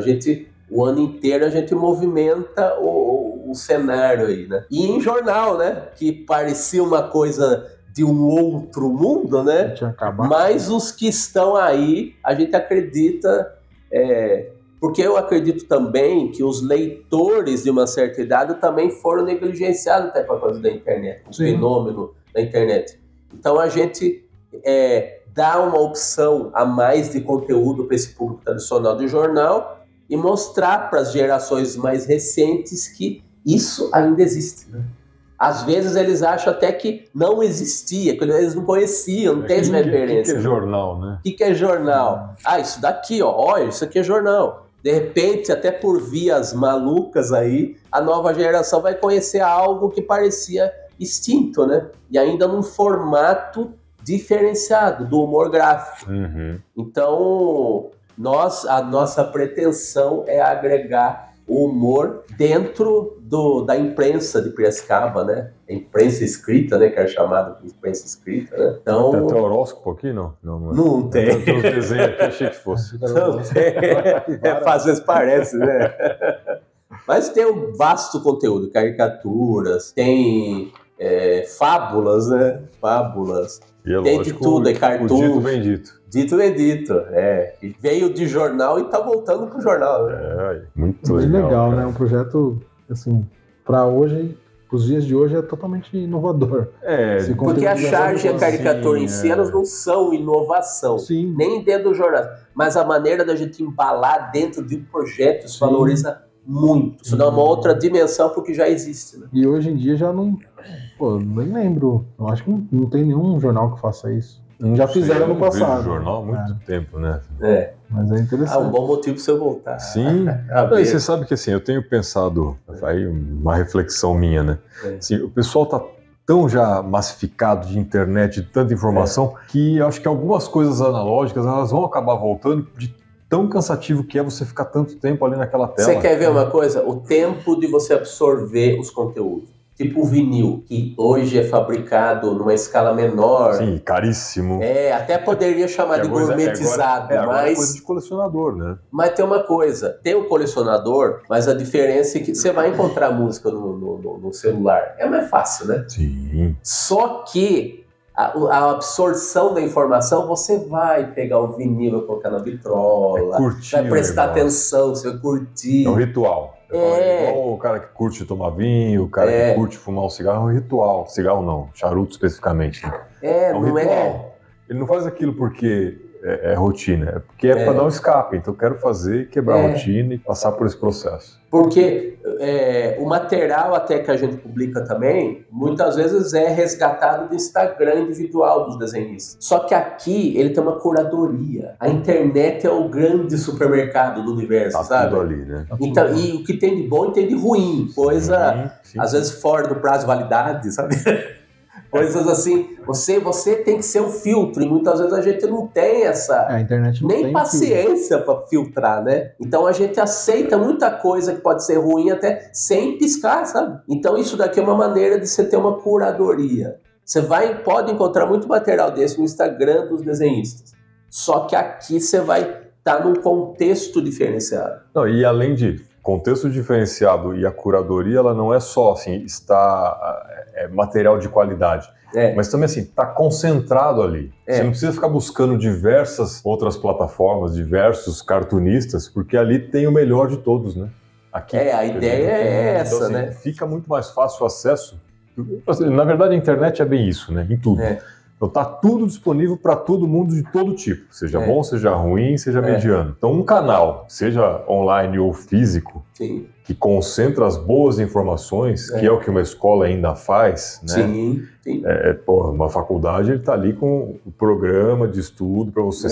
Speaker 3: o ano inteiro a gente movimenta o cenário aí, né? E em jornal, né? Que parecia uma coisa de um outro mundo, né? Mas os que estão aí, a gente acredita... porque eu acredito também que os leitores de uma certa idade também foram negligenciados até com a coisa da internet, o fenômeno da internet. Então a gente dá uma opção a mais de conteúdo para esse público tradicional de jornal e mostrar para as gerações mais recentes que isso ainda existe, né? Às vezes eles acham até que não existia, que eles não conheciam, não tem essa referência.
Speaker 1: O que é jornal, né?
Speaker 3: O que é jornal? Isso daqui, olha, isso aqui é jornal. De repente, até por vias malucas aí, a nova geração vai conhecer algo que parecia extinto, né? E ainda num formato diferenciado do humor gráfico.
Speaker 1: Uhum.
Speaker 3: Então... a nossa pretensão é agregar o humor dentro da imprensa de Piracicaba, né? A imprensa escrita, né? Que é chamada de imprensa escrita, né? Então...
Speaker 1: Tem até horóscopo aqui, não?
Speaker 3: Não tem.
Speaker 1: Tem uns desenhos aqui, achei que fosse.
Speaker 3: Não tem. Às vezes parece, né? Mas tem um vasto conteúdo, caricaturas, tem fábulas, né? Fábulas.
Speaker 1: E é
Speaker 3: tem
Speaker 1: lógico,
Speaker 3: de tudo, é cartoon.
Speaker 1: Dito bendito.
Speaker 3: Dito bendito, E veio de jornal e tá voltando pro jornal, né?
Speaker 1: Muito
Speaker 2: legal, né? Um projeto, assim, para hoje, os dias de hoje, é totalmente inovador.
Speaker 3: Porque a charge e a caricatura em si, elas não são inovação, nem dentro do jornal. Mas a maneira da gente embalar dentro de um projeto, isso valoriza muito. Isso dá uma outra dimensão porque já existe, né?
Speaker 2: E hoje em dia já não... Pô, nem lembro. Eu acho que não tem nenhum jornal que faça isso. Já fizeram no passado.
Speaker 1: Jornal há muito tempo, né?
Speaker 2: Mas é interessante.
Speaker 3: Um bom motivo pra você voltar.
Speaker 1: Sim. E você sabe que assim, eu tenho pensado, aí uma reflexão minha, né? Assim, o pessoal tá tão já massificado de internet, de tanta informação, que eu acho que algumas coisas analógicas, elas vão acabar voltando de tão cansativo que é você ficar tanto tempo ali naquela tela.
Speaker 3: Você quer ver uma coisa? O tempo de você absorver os conteúdos. Tipo o vinil, que hoje é fabricado numa escala menor.
Speaker 1: Sim, caríssimo.
Speaker 3: Até poderia chamar de gourmetizado,
Speaker 1: agora é coisa de colecionador, né?
Speaker 3: Mas tem uma coisa, tem o colecionador, mas a diferença é que você vai encontrar música no celular. É mais fácil, né?
Speaker 1: Sim.
Speaker 3: Só que a absorção da informação, você vai pegar o vinil, vai colocar na vitrola, vai prestar atenção, você vai curtir.
Speaker 1: É um ritual. Igual o cara que curte tomar vinho, o cara que curte fumar um cigarro, é um ritual. Cigarro não, charuto especificamente. Né? É um ritual. Ele não faz aquilo porque é rotina, é porque é para dar um escape. Então eu quero fazer, quebrar a rotina e passar por esse processo.
Speaker 3: Porque o material até que a gente publica também, muitas vezes é resgatado do Instagram individual dos desenhistas. Só que aqui ele tem uma curadoria. A internet é o grande supermercado do universo, sabe?
Speaker 1: Tudo ali, né?
Speaker 3: Então, e o que tem de bom e tem de ruim. Coisa, às vezes, fora do prazo de validade, sabe? Coisas assim, você tem que ser um filtro, e muitas vezes a gente não tem essa
Speaker 2: a internet não
Speaker 3: nem
Speaker 2: tem
Speaker 3: paciência para filtrar, né? Então a gente aceita muita coisa que pode ser ruim até sem piscar, sabe? Então isso daqui é uma maneira de você ter uma curadoria. Você pode encontrar muito material desse no Instagram dos desenhistas, só que aqui você vai estar num contexto diferenciado.
Speaker 1: Não, e além de contexto diferenciado e a curadoria, ela não é só assim, material de qualidade, mas também assim, está concentrado ali. Você não precisa ficar buscando diversas outras plataformas, diversos cartunistas, porque ali tem o melhor de todos, né? Aqui,
Speaker 3: a ideia é essa,
Speaker 1: então, assim,
Speaker 3: né?
Speaker 1: Fica muito mais fácil o acesso. Na verdade, a internet é bem isso, né? Em tudo. Então tá tudo disponível para todo mundo de todo tipo, seja bom, seja ruim, seja mediano. Então um canal, seja online ou físico, que concentra as boas informações, que é o que uma escola ainda faz, né?
Speaker 3: Sim.
Speaker 1: Uma faculdade, ele tá ali com o programa de estudo para você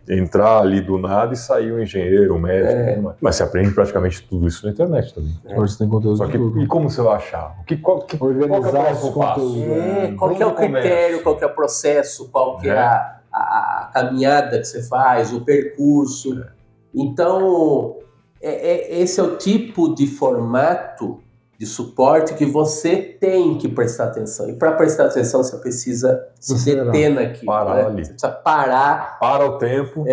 Speaker 1: entrar ali do nada e sair um engenheiro, um médico. Mas você aprende praticamente tudo isso na internet também.
Speaker 2: Hoje tem conteúdo
Speaker 1: Só que, e como você vai achar?
Speaker 2: Organizar os conteúdos.
Speaker 3: Qual que é o critério, qual que é o processo, qual que é a caminhada que você faz, o percurso. Então, esse é o tipo de formato de suporte que você tem que prestar atenção. E para prestar atenção, você precisa se deter naquilo.
Speaker 1: Parar ali.
Speaker 3: Você precisa parar.
Speaker 1: Para o tempo.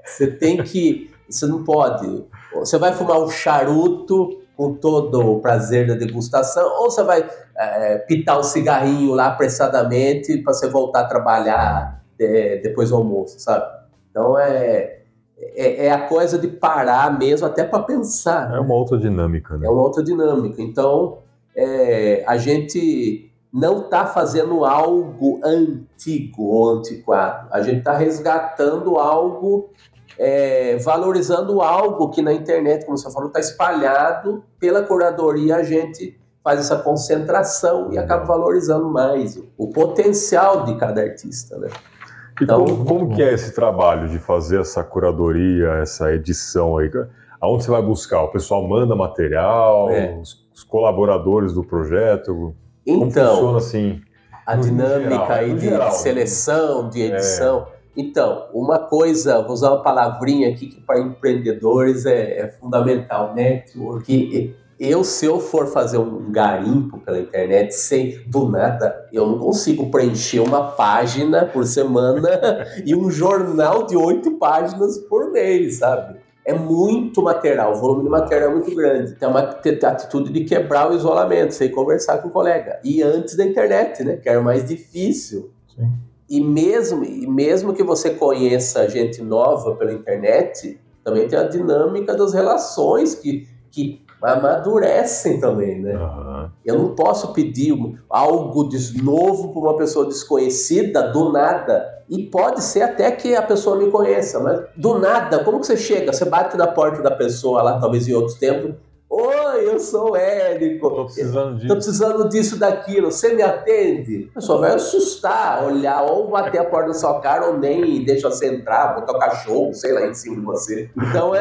Speaker 3: Você tem que... Você não pode... Você vai fumar um charuto com todo o prazer da degustação, ou você vai pitar um cigarrinho lá apressadamente para você voltar a trabalhar depois do almoço, sabe? Então é a coisa de parar mesmo até para pensar.
Speaker 1: É uma outra dinâmica, né?
Speaker 3: É uma outra dinâmica. Então a gente não está fazendo algo antigo ou antiquado. A gente está resgatando algo, valorizando algo que na internet, como você falou, está espalhado. Pela curadoria a gente faz essa concentração e acaba valorizando mais o potencial de cada artista, né?
Speaker 1: Então, como que é esse trabalho de fazer essa curadoria, essa edição aí? Aonde você vai buscar? O pessoal manda material, os colaboradores do projeto? Como funciona assim?
Speaker 3: A dinâmica aí de seleção, de edição. Então, uma coisa, vou usar uma palavrinha aqui que para empreendedores é fundamental, network. Se eu for fazer um garimpo pela internet do nada, eu não consigo preencher uma página por semana e um jornal de 8 páginas por mês, sabe? É muito material, o volume de material é muito grande. Tem uma atitude de quebrar o isolamento, sem conversar com o colega. E antes da internet, né? Que era mais difícil.
Speaker 2: Sim.
Speaker 3: E mesmo que você conheça gente nova pela internet, também tem a dinâmica das relações que amadurecem também, né?
Speaker 1: Uhum.
Speaker 3: Eu não posso pedir algo de novo para uma pessoa desconhecida do nada. E pode ser até que a pessoa me conheça, mas do nada, como que você chega? Você bate na porta da pessoa lá, talvez em outros tempos. Oi, eu sou o Érico.
Speaker 1: Tô
Speaker 3: precisando disso, daquilo. Você me atende? A pessoa vai assustar, olhar, ou bater a porta da sua cara, ou nem deixa você entrar, botar o cachorro, sei lá, em cima de você. Então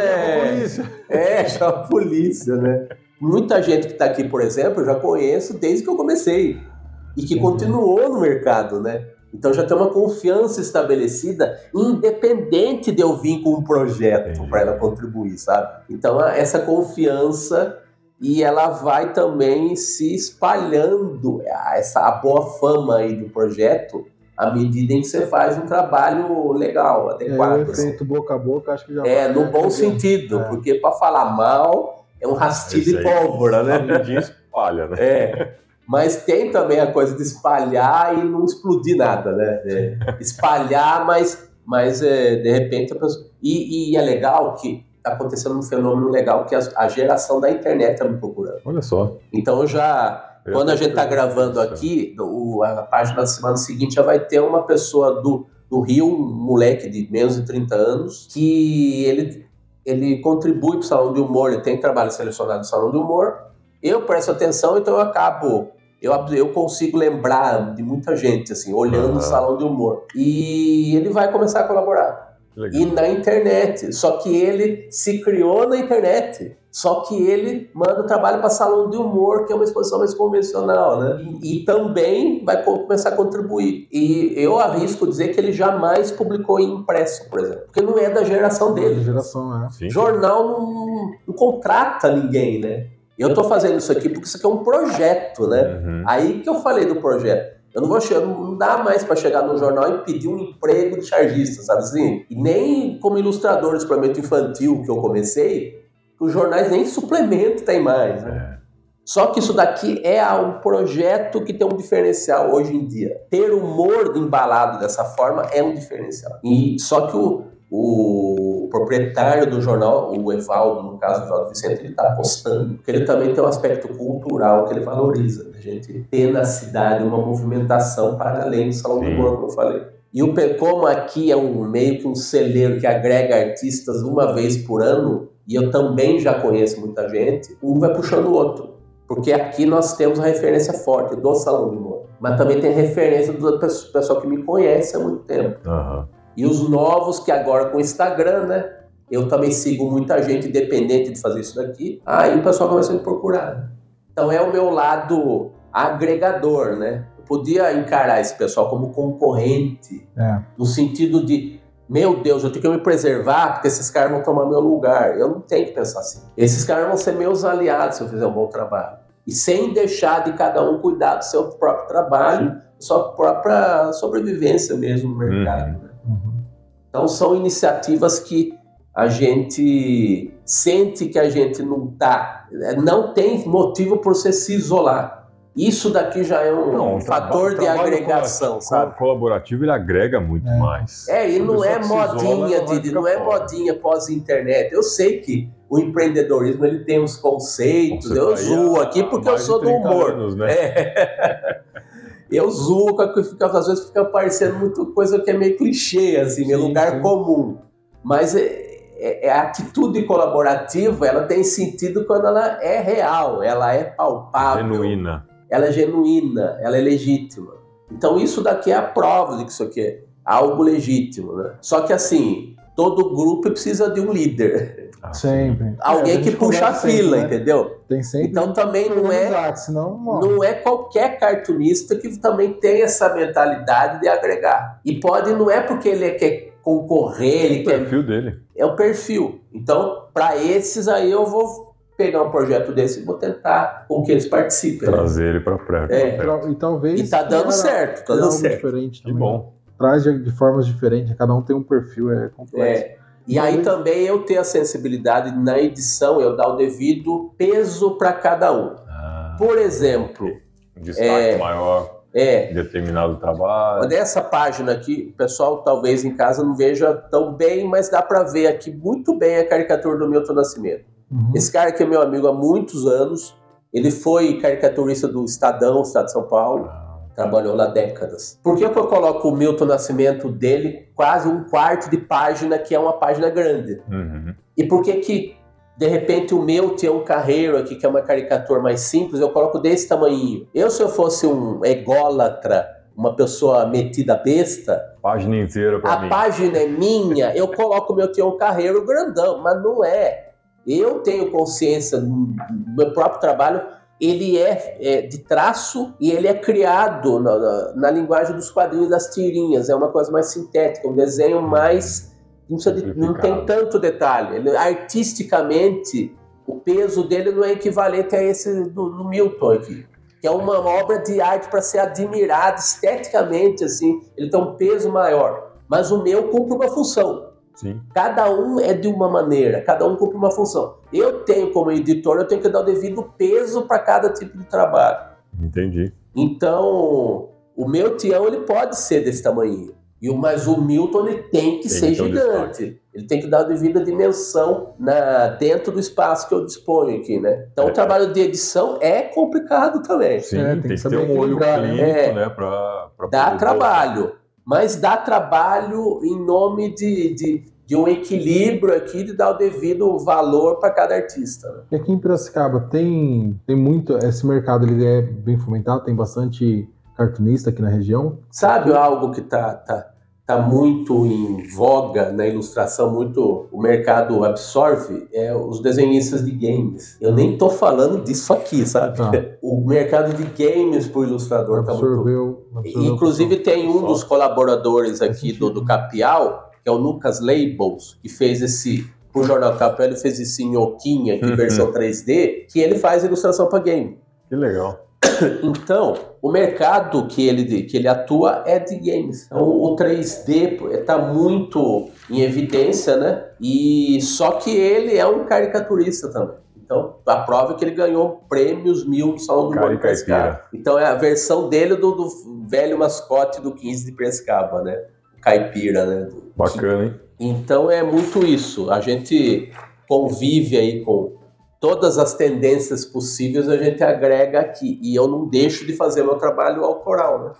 Speaker 3: chama a polícia, né? Muita gente que tá aqui, por exemplo, eu já conheço desde que eu comecei. E que continuou no mercado, né? Então já tem uma confiança estabelecida, independente de eu vir com um projeto para ela contribuir, sabe? Então essa confiança, e ela vai também se espalhando, a boa fama aí do projeto, à medida em que você faz um trabalho legal, adequado.
Speaker 2: O efeito boca a boca, acho que já
Speaker 3: no bom sentido, porque para falar mal é um rastilho de pólvora, né?
Speaker 1: Espalha, né?
Speaker 3: Mas tem também a coisa de espalhar e não explodir nada, né? Espalhar, mas de repente a pessoa... E é legal que está acontecendo um fenômeno legal, que a geração da internet está me procurando.
Speaker 1: Olha só.
Speaker 3: Então quando a gente está gravando aqui, a página da semana seguinte já vai ter uma pessoa do Rio, um moleque de menos de 30 anos, que ele contribui para o Salão de Humor, ele tem trabalho selecionado no Salão de Humor. Eu presto atenção, então eu consigo lembrar de muita gente, assim, olhando o Salão de Humor. E ele vai começar a colaborar. Legal. E na internet. Só que ele se criou na internet. Só que ele manda trabalho para Salão de Humor, que é uma exposição mais convencional, né? E também vai começar a contribuir. E eu arrisco dizer que ele jamais publicou em impresso, por exemplo. Porque não é da geração dele.
Speaker 2: Da geração,
Speaker 1: Sim.
Speaker 3: Jornal não contrata ninguém, né? Eu estou fazendo isso aqui porque isso aqui é um projeto, né?
Speaker 1: Uhum.
Speaker 3: Aí que eu falei do projeto. Eu não dá mais para chegar no jornal e pedir um emprego de chargista, sabe assim? E nem como ilustrador de suplemento infantil que eu comecei, os jornais nem suplemento tem mais, né? Só que isso daqui é um projeto que tem um diferencial hoje em dia. Ter humor embalado dessa forma é um diferencial. E só que o proprietário do jornal, o Evaldo, no caso, o Evaldo Vicente, ele está apostando, porque ele também tem um aspecto cultural que ele valoriza. A gente ter na cidade uma movimentação para além do Salão do Humor, como eu falei. E como aqui é meio que um celeiro que agrega artistas uma vez por ano, e eu também já conheço muita gente, um vai puxando o outro. Porque aqui nós temos a referência forte do Salão do Humor, mas também tem referência do pessoal que me conhece há muito tempo.
Speaker 1: Uhum.
Speaker 3: E os novos, que agora com o Instagram, né? Eu também sigo muita gente independente de fazer isso daqui. Aí o pessoal começa a me procurar. Então é o meu lado agregador, né? Eu podia encarar esse pessoal como concorrente. No sentido de, meu Deus, eu tenho que me preservar porque esses caras vão tomar meu lugar. Eu não tenho que pensar assim. Esses caras vão ser meus aliados se eu fizer um bom trabalho. E sem deixar de cada um cuidar do seu próprio trabalho, sua própria sobrevivência mesmo no mercado. Né? Então são iniciativas que a gente sente que a gente não tem motivo por você se isolar. Isso daqui já é um fator de agregação, sabe?
Speaker 1: Colaborativo, ele agrega muito mais.
Speaker 3: E não é modinha pós-internet. Eu sei que o empreendedorismo ele tem uns conceitos, eu zoo aqui porque eu sou do humor. Anos, né? Eu zoo, às vezes fica parecendo muito coisa que é meio clichê, assim, meio lugar comum. Mas a atitude colaborativa, ela tem sentido quando ela é real, ela é palpável.
Speaker 1: Genuína.
Speaker 3: Ela é genuína, ela é legítima. Então isso daqui é a prova de que isso aqui é algo legítimo, né? Só que assim, todo grupo precisa de um líder.
Speaker 2: Sempre.
Speaker 3: Alguém que puxa a fila, né? Entendeu?
Speaker 2: Tem sempre.
Speaker 3: Então também não é qualquer cartunista que também tem essa mentalidade de agregar. E não é porque ele quer concorrer, ele quer...
Speaker 1: É o perfil dele.
Speaker 3: É o perfil. Então, para esses aí eu vou pegar um projeto desse e vou tentar com que eles participem.
Speaker 1: Trazer ele para perto.
Speaker 2: E talvez...
Speaker 3: E tá dando certo, tá dando certo.
Speaker 2: Diferente também.
Speaker 1: Que bom.
Speaker 2: Traz de formas diferentes, cada um tem um perfil, é complexo.
Speaker 3: E aí também eu tenho a sensibilidade na edição, eu dar o devido peso para cada um. Por exemplo...
Speaker 1: Um destaque maior em determinado trabalho.
Speaker 3: Nessa página aqui, o pessoal talvez em casa não veja tão bem, mas dá para ver aqui muito bem a caricatura do Milton Nascimento. Esse cara que é meu amigo há muitos anos, ele foi caricaturista do Estadão, Estado de São Paulo. Trabalhou lá décadas. Por que eu coloco o Milton Nascimento dele quase um quarto de página, que é uma página grande? E por que de repente o meu tem um Carreiro aqui, que é uma caricatura mais simples, eu coloco desse tamanhinho? Se eu fosse um ególatra, uma pessoa metida besta...
Speaker 1: Página inteira pra mim.
Speaker 3: A página é minha, eu coloco o meu Tião Carreiro grandão, mas não é. Eu tenho consciência do meu próprio trabalho... Ele é de traço e ele é criado na linguagem dos quadrinhos, das tirinhas. É uma coisa mais sintética, um desenho mais... Não tem tanto detalhe. Artisticamente, o peso dele não é equivalente a esse do Milton aqui. Que é uma obra de arte para ser admirada esteticamente, assim. Ele tem um peso maior. Mas o meu cumpre uma função.
Speaker 1: Sim.
Speaker 3: Cada um é de uma maneira, cada um cumpre uma função. Eu tenho, como editor, eu tenho que dar o devido peso para cada tipo de trabalho.
Speaker 1: Entendi.
Speaker 3: Então, o meu Tião, ele pode ser desse tamanho. Mas o Milton, ele tem que ser gigante. Ele tem que dar a devida dimensão dentro do espaço que eu disponho aqui, né? Então, o trabalho de edição é complicado também.
Speaker 1: Sim, tem que ter um olho clínico, né?
Speaker 3: Dá trabalho. Mas dá trabalho em nome de um equilíbrio aqui, de dar o devido valor para cada artista. Né?
Speaker 2: E aqui em Piracicaba tem muito... Esse mercado ele é bem fomentado, tem bastante cartunista aqui na região.
Speaker 3: Sabe algo que tá muito em voga na ilustração, muito o mercado absorve? É os desenhistas de games. Eu nem tô falando disso aqui, sabe? O mercado de games pro ilustrador
Speaker 2: absorveu,
Speaker 3: tá muito... Inclusive tem um dos colaboradores aqui do Capial, que é o Lucas Labels, que fez pro Jornal Capial, ele fez esse nhoquinha aqui, versão 3D, que ele faz ilustração para game.
Speaker 1: Que legal.
Speaker 3: Então, o mercado que ele atua é de games. Então, o 3D está muito em evidência, né? Só que ele é um caricaturista também. Então, a prova é que ele ganhou prêmios 1000 no Salão do Humor de Piracicaba. Então, é a versão dele do velho mascote do 15 de Piracicaba, né? O caipira, né?
Speaker 1: Bacana, hein?
Speaker 3: Então, é muito isso. A gente convive aí com... Todas as tendências possíveis a gente agrega aqui. E eu não deixo de fazer meu trabalho autoral, né?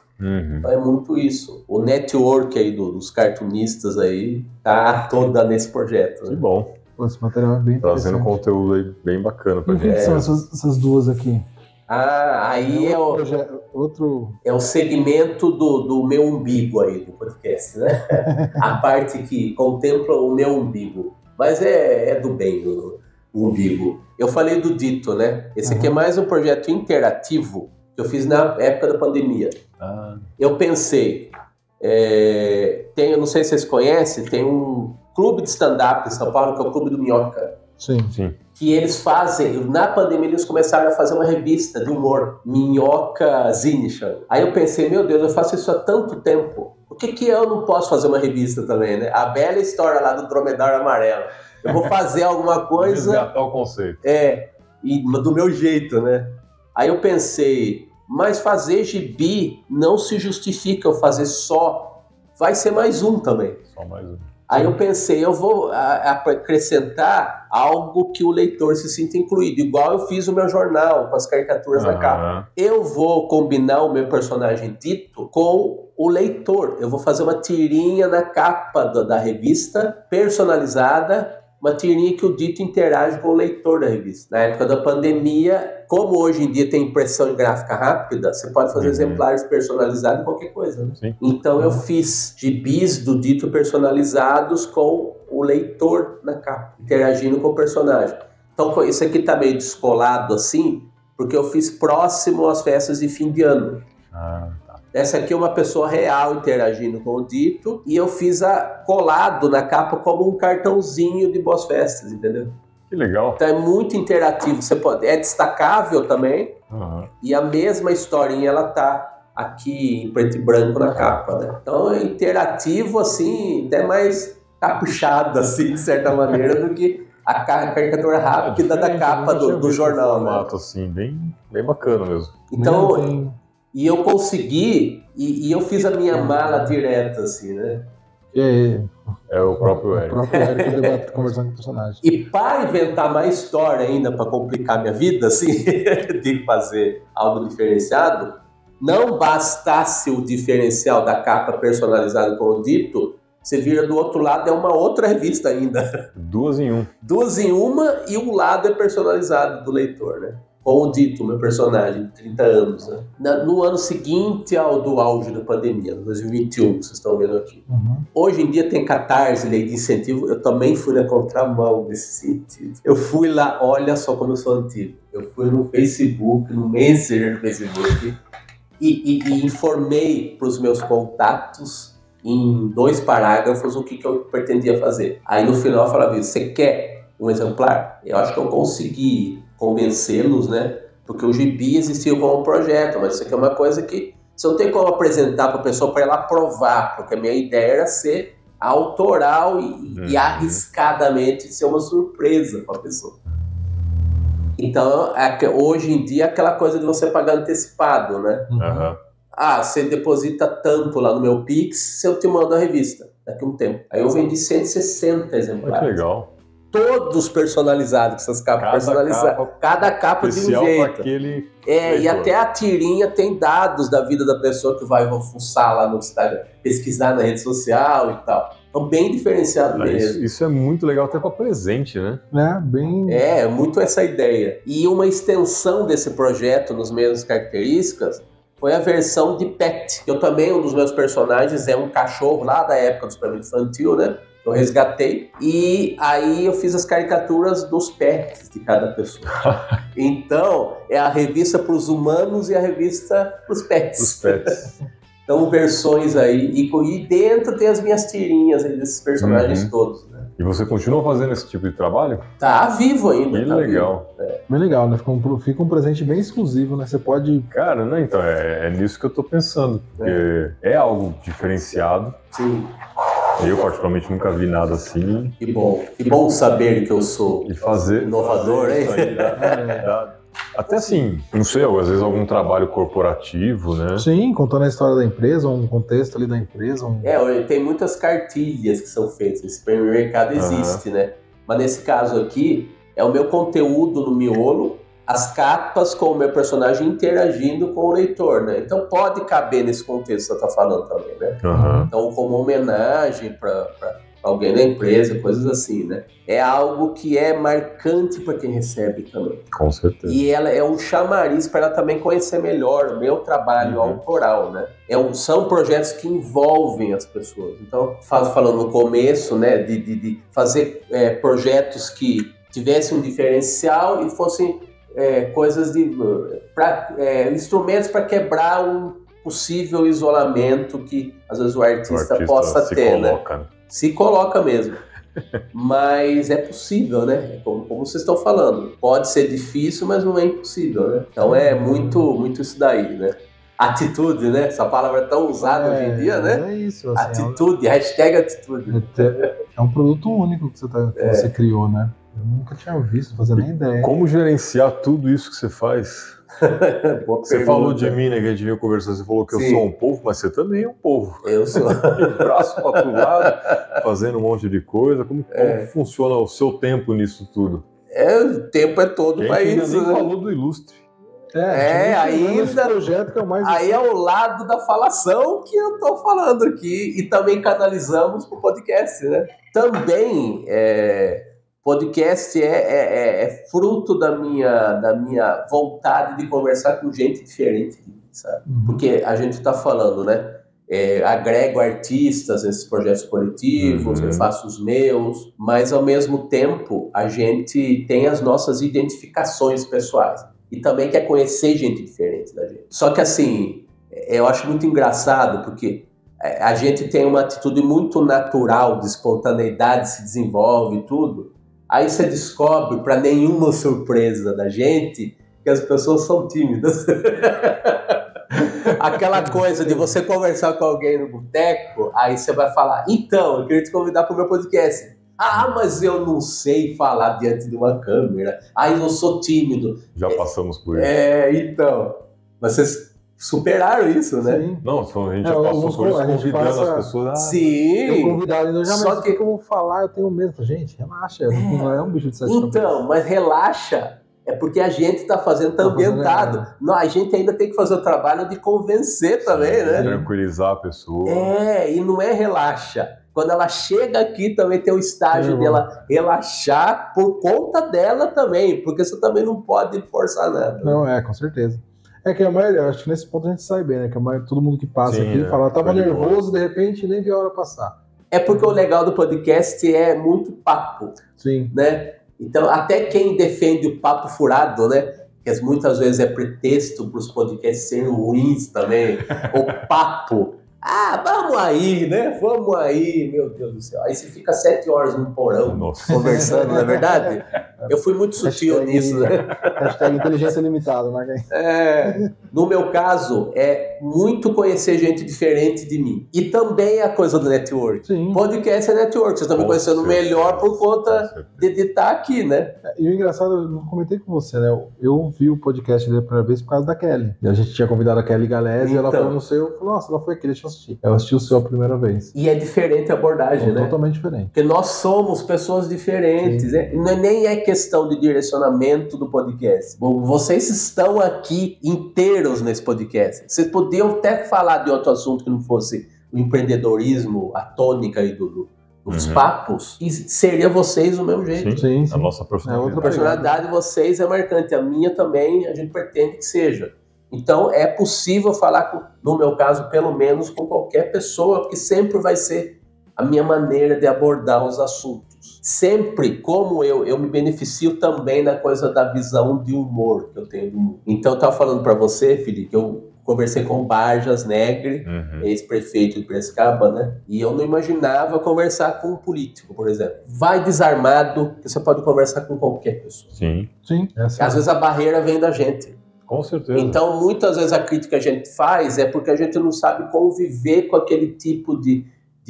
Speaker 3: Então é muito isso. O network aí dos cartunistas aí tá toda nesse projeto. Né?
Speaker 1: Que bom.
Speaker 2: Esse material é bem
Speaker 1: trazendo conteúdo aí bem bacana pra gente.
Speaker 2: O que são essas duas aqui?
Speaker 3: Aí é o segmento do meu umbigo aí do podcast, né? A parte que contempla o meu umbigo. Mas é do bem, o umbigo. Eu falei do Dito, né? Esse aqui é mais um projeto interativo que eu fiz na época da pandemia. Eu pensei, eu não sei se vocês conhecem, tem um clube de stand-up em São Paulo, que é o Clube do Minhoca.
Speaker 2: Sim.
Speaker 3: Que eles fazem, na pandemia eles começaram a fazer uma revista de humor, Minhoca Zinichan. Aí eu pensei, meu Deus, eu faço isso há tanto tempo, por que eu não posso fazer uma revista também, né? A bela história lá do dromedário amarelo. Eu vou fazer alguma coisa...
Speaker 1: Resgatar o conceito.
Speaker 3: Do meu jeito, né? Aí eu pensei, mas fazer gibi não se justifica eu fazer só. Vai ser mais um também.
Speaker 1: Só mais um.
Speaker 3: Aí eu pensei, eu vou acrescentar algo que o leitor se sinta incluído. Igual eu fiz o meu jornal, com as caricaturas na capa. Eu vou combinar o meu personagem Dito com o leitor. Eu vou fazer uma tirinha na capa da revista, personalizada, uma tirinha que o Dito interage com o leitor da revista. Na época da pandemia, como hoje em dia tem impressão em gráfica rápida, você pode fazer exemplares personalizados em qualquer coisa, né?
Speaker 1: Sim.
Speaker 3: Então eu fiz gibis do Dito personalizados com o leitor na capa, interagindo com o personagem. Então isso aqui tá meio descolado assim, porque eu fiz próximo às festas de fim de ano.
Speaker 1: Tá.
Speaker 3: Essa aqui é uma pessoa real interagindo com o dito, e eu fiz colado na capa como um cartãozinho de boas festas, entendeu?
Speaker 1: Que legal.
Speaker 3: Então é muito interativo, é destacável também, e a mesma historinha ela tá aqui em preto e branco na capa, né? Então é interativo assim, até mais caprichado assim, de certa maneira, do que a caricatura rápida da capa do jornal,
Speaker 1: né? Formato assim, bem bacana mesmo.
Speaker 3: Então, e eu consegui, e eu fiz a minha mala direta assim, né?
Speaker 1: É o próprio Eric.
Speaker 2: O próprio Eric conversando com o personagem.
Speaker 3: E para inventar mais história ainda, para complicar minha vida, assim, de fazer algo diferenciado, não bastasse o diferencial da capa personalizada com o dito, você vira do outro lado, é uma outra revista ainda.
Speaker 1: 2 em 1.
Speaker 3: 2 em 1, e um lado é personalizado do leitor, né? Com o dito, meu personagem, de 30 anos, né? No ano seguinte ao do auge da pandemia, 2021, que vocês estão vendo aqui. Hoje em dia tem Catarse, lei de incentivo, eu também fui na contramão nesse sentido. Eu fui lá, olha só como eu sou antigo, eu fui no Facebook, no Messenger do Facebook, e informei para os meus contatos em 2 parágrafos o que eu pretendia fazer. Aí no final eu falava, você quer um exemplar? Eu acho que eu consegui convencê-los, né? Porque o gibi existiu como projeto, mas isso aqui é uma coisa que você não tem como apresentar para a pessoa para ela aprovar, porque a minha ideia era ser autoral e arriscadamente ser uma surpresa para a pessoa. Então, hoje em dia, aquela coisa de você pagar antecipado, né? Você deposita tanto lá no meu Pix, se eu te mando a revista daqui a um tempo. Aí eu vendi 160 exemplares.
Speaker 1: Que legal.
Speaker 3: Todos personalizados, com essas capas personalizadas. Cada capa de um jeito. E até a tirinha tem dados da vida da pessoa que vai fuçar lá no Instagram, pesquisar na rede social e tal. Então, bem diferenciado mesmo.
Speaker 1: Isso é muito legal até para presente, né?
Speaker 3: É, muito essa ideia. E uma extensão desse projeto, nos mesmas características, foi a versão de Pet. Eu também, um dos meus personagens é um cachorro lá da época do Superman Infantil, né? Eu resgatei, e aí eu fiz as caricaturas dos pets de cada pessoa. Então, é a revista para os humanos e a revista para os pets.
Speaker 1: Os pets.
Speaker 3: Então, versões aí, e dentro tem as minhas tirinhas aí desses personagens todos, né?
Speaker 1: E você continua fazendo esse tipo de trabalho?
Speaker 3: Tá vivo ainda.
Speaker 1: Que legal.
Speaker 2: Bem legal, né? Fica um presente bem exclusivo, né? Você pode...
Speaker 1: Cara, né? Então, é nisso que eu tô pensando, porque é algo diferenciado.
Speaker 3: Sim.
Speaker 1: Eu, particularmente, nunca vi nada assim.
Speaker 3: Que bom saber que eu sou inovador, hein?
Speaker 1: Até assim, não sei, às vezes algum trabalho corporativo, né?
Speaker 2: Sim, contando a história da empresa, um contexto ali da empresa.
Speaker 3: Tem muitas cartilhas que são feitas, esse mercado existe, né? Mas nesse caso aqui, é o meu conteúdo no miolo, as capas com o meu personagem interagindo com o leitor, né? Então pode caber nesse contexto que você está falando também, né? Então, como homenagem para alguém da empresa, coisas assim, né? É algo que é marcante para quem recebe também.
Speaker 1: Com certeza.
Speaker 3: E ela é um chamariz para ela também conhecer melhor o meu trabalho autoral, né? São projetos que envolvem as pessoas. Então, falando no começo, né, de fazer projetos que tivessem um diferencial e fossem coisas instrumentos para quebrar um possível isolamento que às vezes o artista possa ter,
Speaker 1: coloca,
Speaker 3: né? Se coloca mesmo. Mas é possível, né? Como vocês estão falando. Pode ser difícil, mas não é impossível, né? Então é muito isso daí, né? Atitude, né? Essa palavra é tão usada hoje em dia, né?
Speaker 2: É isso. Assim,
Speaker 3: atitude, hashtag atitude.
Speaker 2: É um produto único que você criou, né? Eu nunca tinha visto, não fazia nem ideia.
Speaker 1: Como gerenciar tudo isso que você faz? Você falou de mim, né, que a gente veio conversar, você falou que eu sou um povo, mas você também é um povo.
Speaker 3: Eu sou.
Speaker 1: Braço para todo lado, fazendo um monte de coisa. Como funciona o seu tempo nisso tudo?
Speaker 3: O tempo é todo para isso.
Speaker 1: Ainda nem falou do Ilustre.
Speaker 3: Ainda
Speaker 2: projeto que é o mais
Speaker 3: aí é o lado da falação que eu tô falando aqui, e também canalizamos pro podcast, né? Também podcast é fruto da minha vontade de conversar com gente diferente, sabe? Porque a gente tá falando, né? agrego artistas nesses projetos coletivos, eu faço os meus, mas ao mesmo tempo a gente tem as nossas identificações pessoais e também quer conhecer gente diferente da gente. Só que assim, eu acho muito engraçado porque a gente tem uma atitude muito natural de espontaneidade, se desenvolve e tudo, aí você descobre, para nenhuma surpresa da gente, que as pessoas são tímidas. Aquela coisa de você conversar com alguém no boteco, aí você vai falar, então, eu queria te convidar para o meu podcast. Ah, mas eu não sei falar diante de uma câmera. Ah, eu sou tímido.
Speaker 1: Já passamos por isso.
Speaker 3: Então, vocês superaram isso, né?
Speaker 1: Sim. Não, a gente já passou por isso, convidando as pessoas.
Speaker 3: Sim.
Speaker 2: Eu convidado ainda já, mas que eu vou falar, eu tenho medo. Gente, relaxa, não é um bicho de sete cabeças.
Speaker 3: Então, mas relaxa. É porque a gente está fazendo, está ambientado. Não, a gente ainda tem que fazer o trabalho de convencer também, né?
Speaker 1: Tranquilizar a pessoa.
Speaker 3: E não é relaxa. Quando ela chega aqui, também tem o estágio dela relaxar por conta dela também, porque você também não pode forçar nada.
Speaker 2: Não, com certeza. É que a maioria, acho que nesse ponto a gente sai bem, né? Que a maioria, todo mundo que passa aqui fala, tava nervoso, de repente nem viu a hora passar.
Speaker 3: É porque o legal do podcast é muito papo.
Speaker 2: Sim.
Speaker 3: Né? Então, até quem defende o papo furado, né? Que muitas vezes é pretexto para os podcasts serem ruins também. O papo. Ah, vamos aí, né? Vamos aí, meu Deus do céu. Aí você fica 7 horas no porão conversando, não é verdade? Eu fui muito sutil nisso, né?
Speaker 2: Hashtag inteligência limitada, marca aí.
Speaker 3: No meu caso, é muito conhecer gente diferente de mim. E também a coisa do network.
Speaker 2: Sim.
Speaker 3: Podcast é network. Vocês estão me conhecendo melhor por conta de estar aqui, né?
Speaker 2: E o engraçado, eu não comentei com você, né? Eu vi o podcast da primeira vez por causa da Kelly. E a gente tinha convidado a Kelly Galese e ela foi no seu. Falou, nossa, ela foi aqui, deixa eu assistir. Eu assisti o seu a primeira vez.
Speaker 3: E é diferente a abordagem, né?
Speaker 2: Totalmente diferente.
Speaker 3: Porque nós somos pessoas diferentes, né? Nem é questão de direcionamento do podcast. Vocês estão aqui inteiros nesse podcast. Vocês podiam até falar de outro assunto que não fosse o empreendedorismo, a tônica aí dos papos, e seria vocês do mesmo jeito.
Speaker 2: Sim.
Speaker 1: A nossa personalidade.
Speaker 3: A personalidade de vocês é marcante. A minha também, a gente pretende que seja. Então, é possível falar, no meu caso, pelo menos com qualquer pessoa, porque sempre vai ser a minha maneira de abordar os assuntos. Sempre, como eu me beneficio também na coisa da visão de humor que eu tenho do mundo. Então, eu estava falando para você, Felipe, que eu conversei com o Barjas Negri, ex-prefeito de Piracicaba, né? E eu não imaginava conversar com um político, por exemplo. Vai desarmado, que você pode conversar com qualquer pessoa.
Speaker 1: Sim.
Speaker 3: Às vezes a barreira vem da gente.
Speaker 1: Com certeza.
Speaker 3: Então, muitas vezes a crítica que a gente faz é porque a gente não sabe conviver com aquele tipo de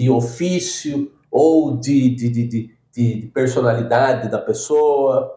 Speaker 3: ofício ou de personalidade da pessoa.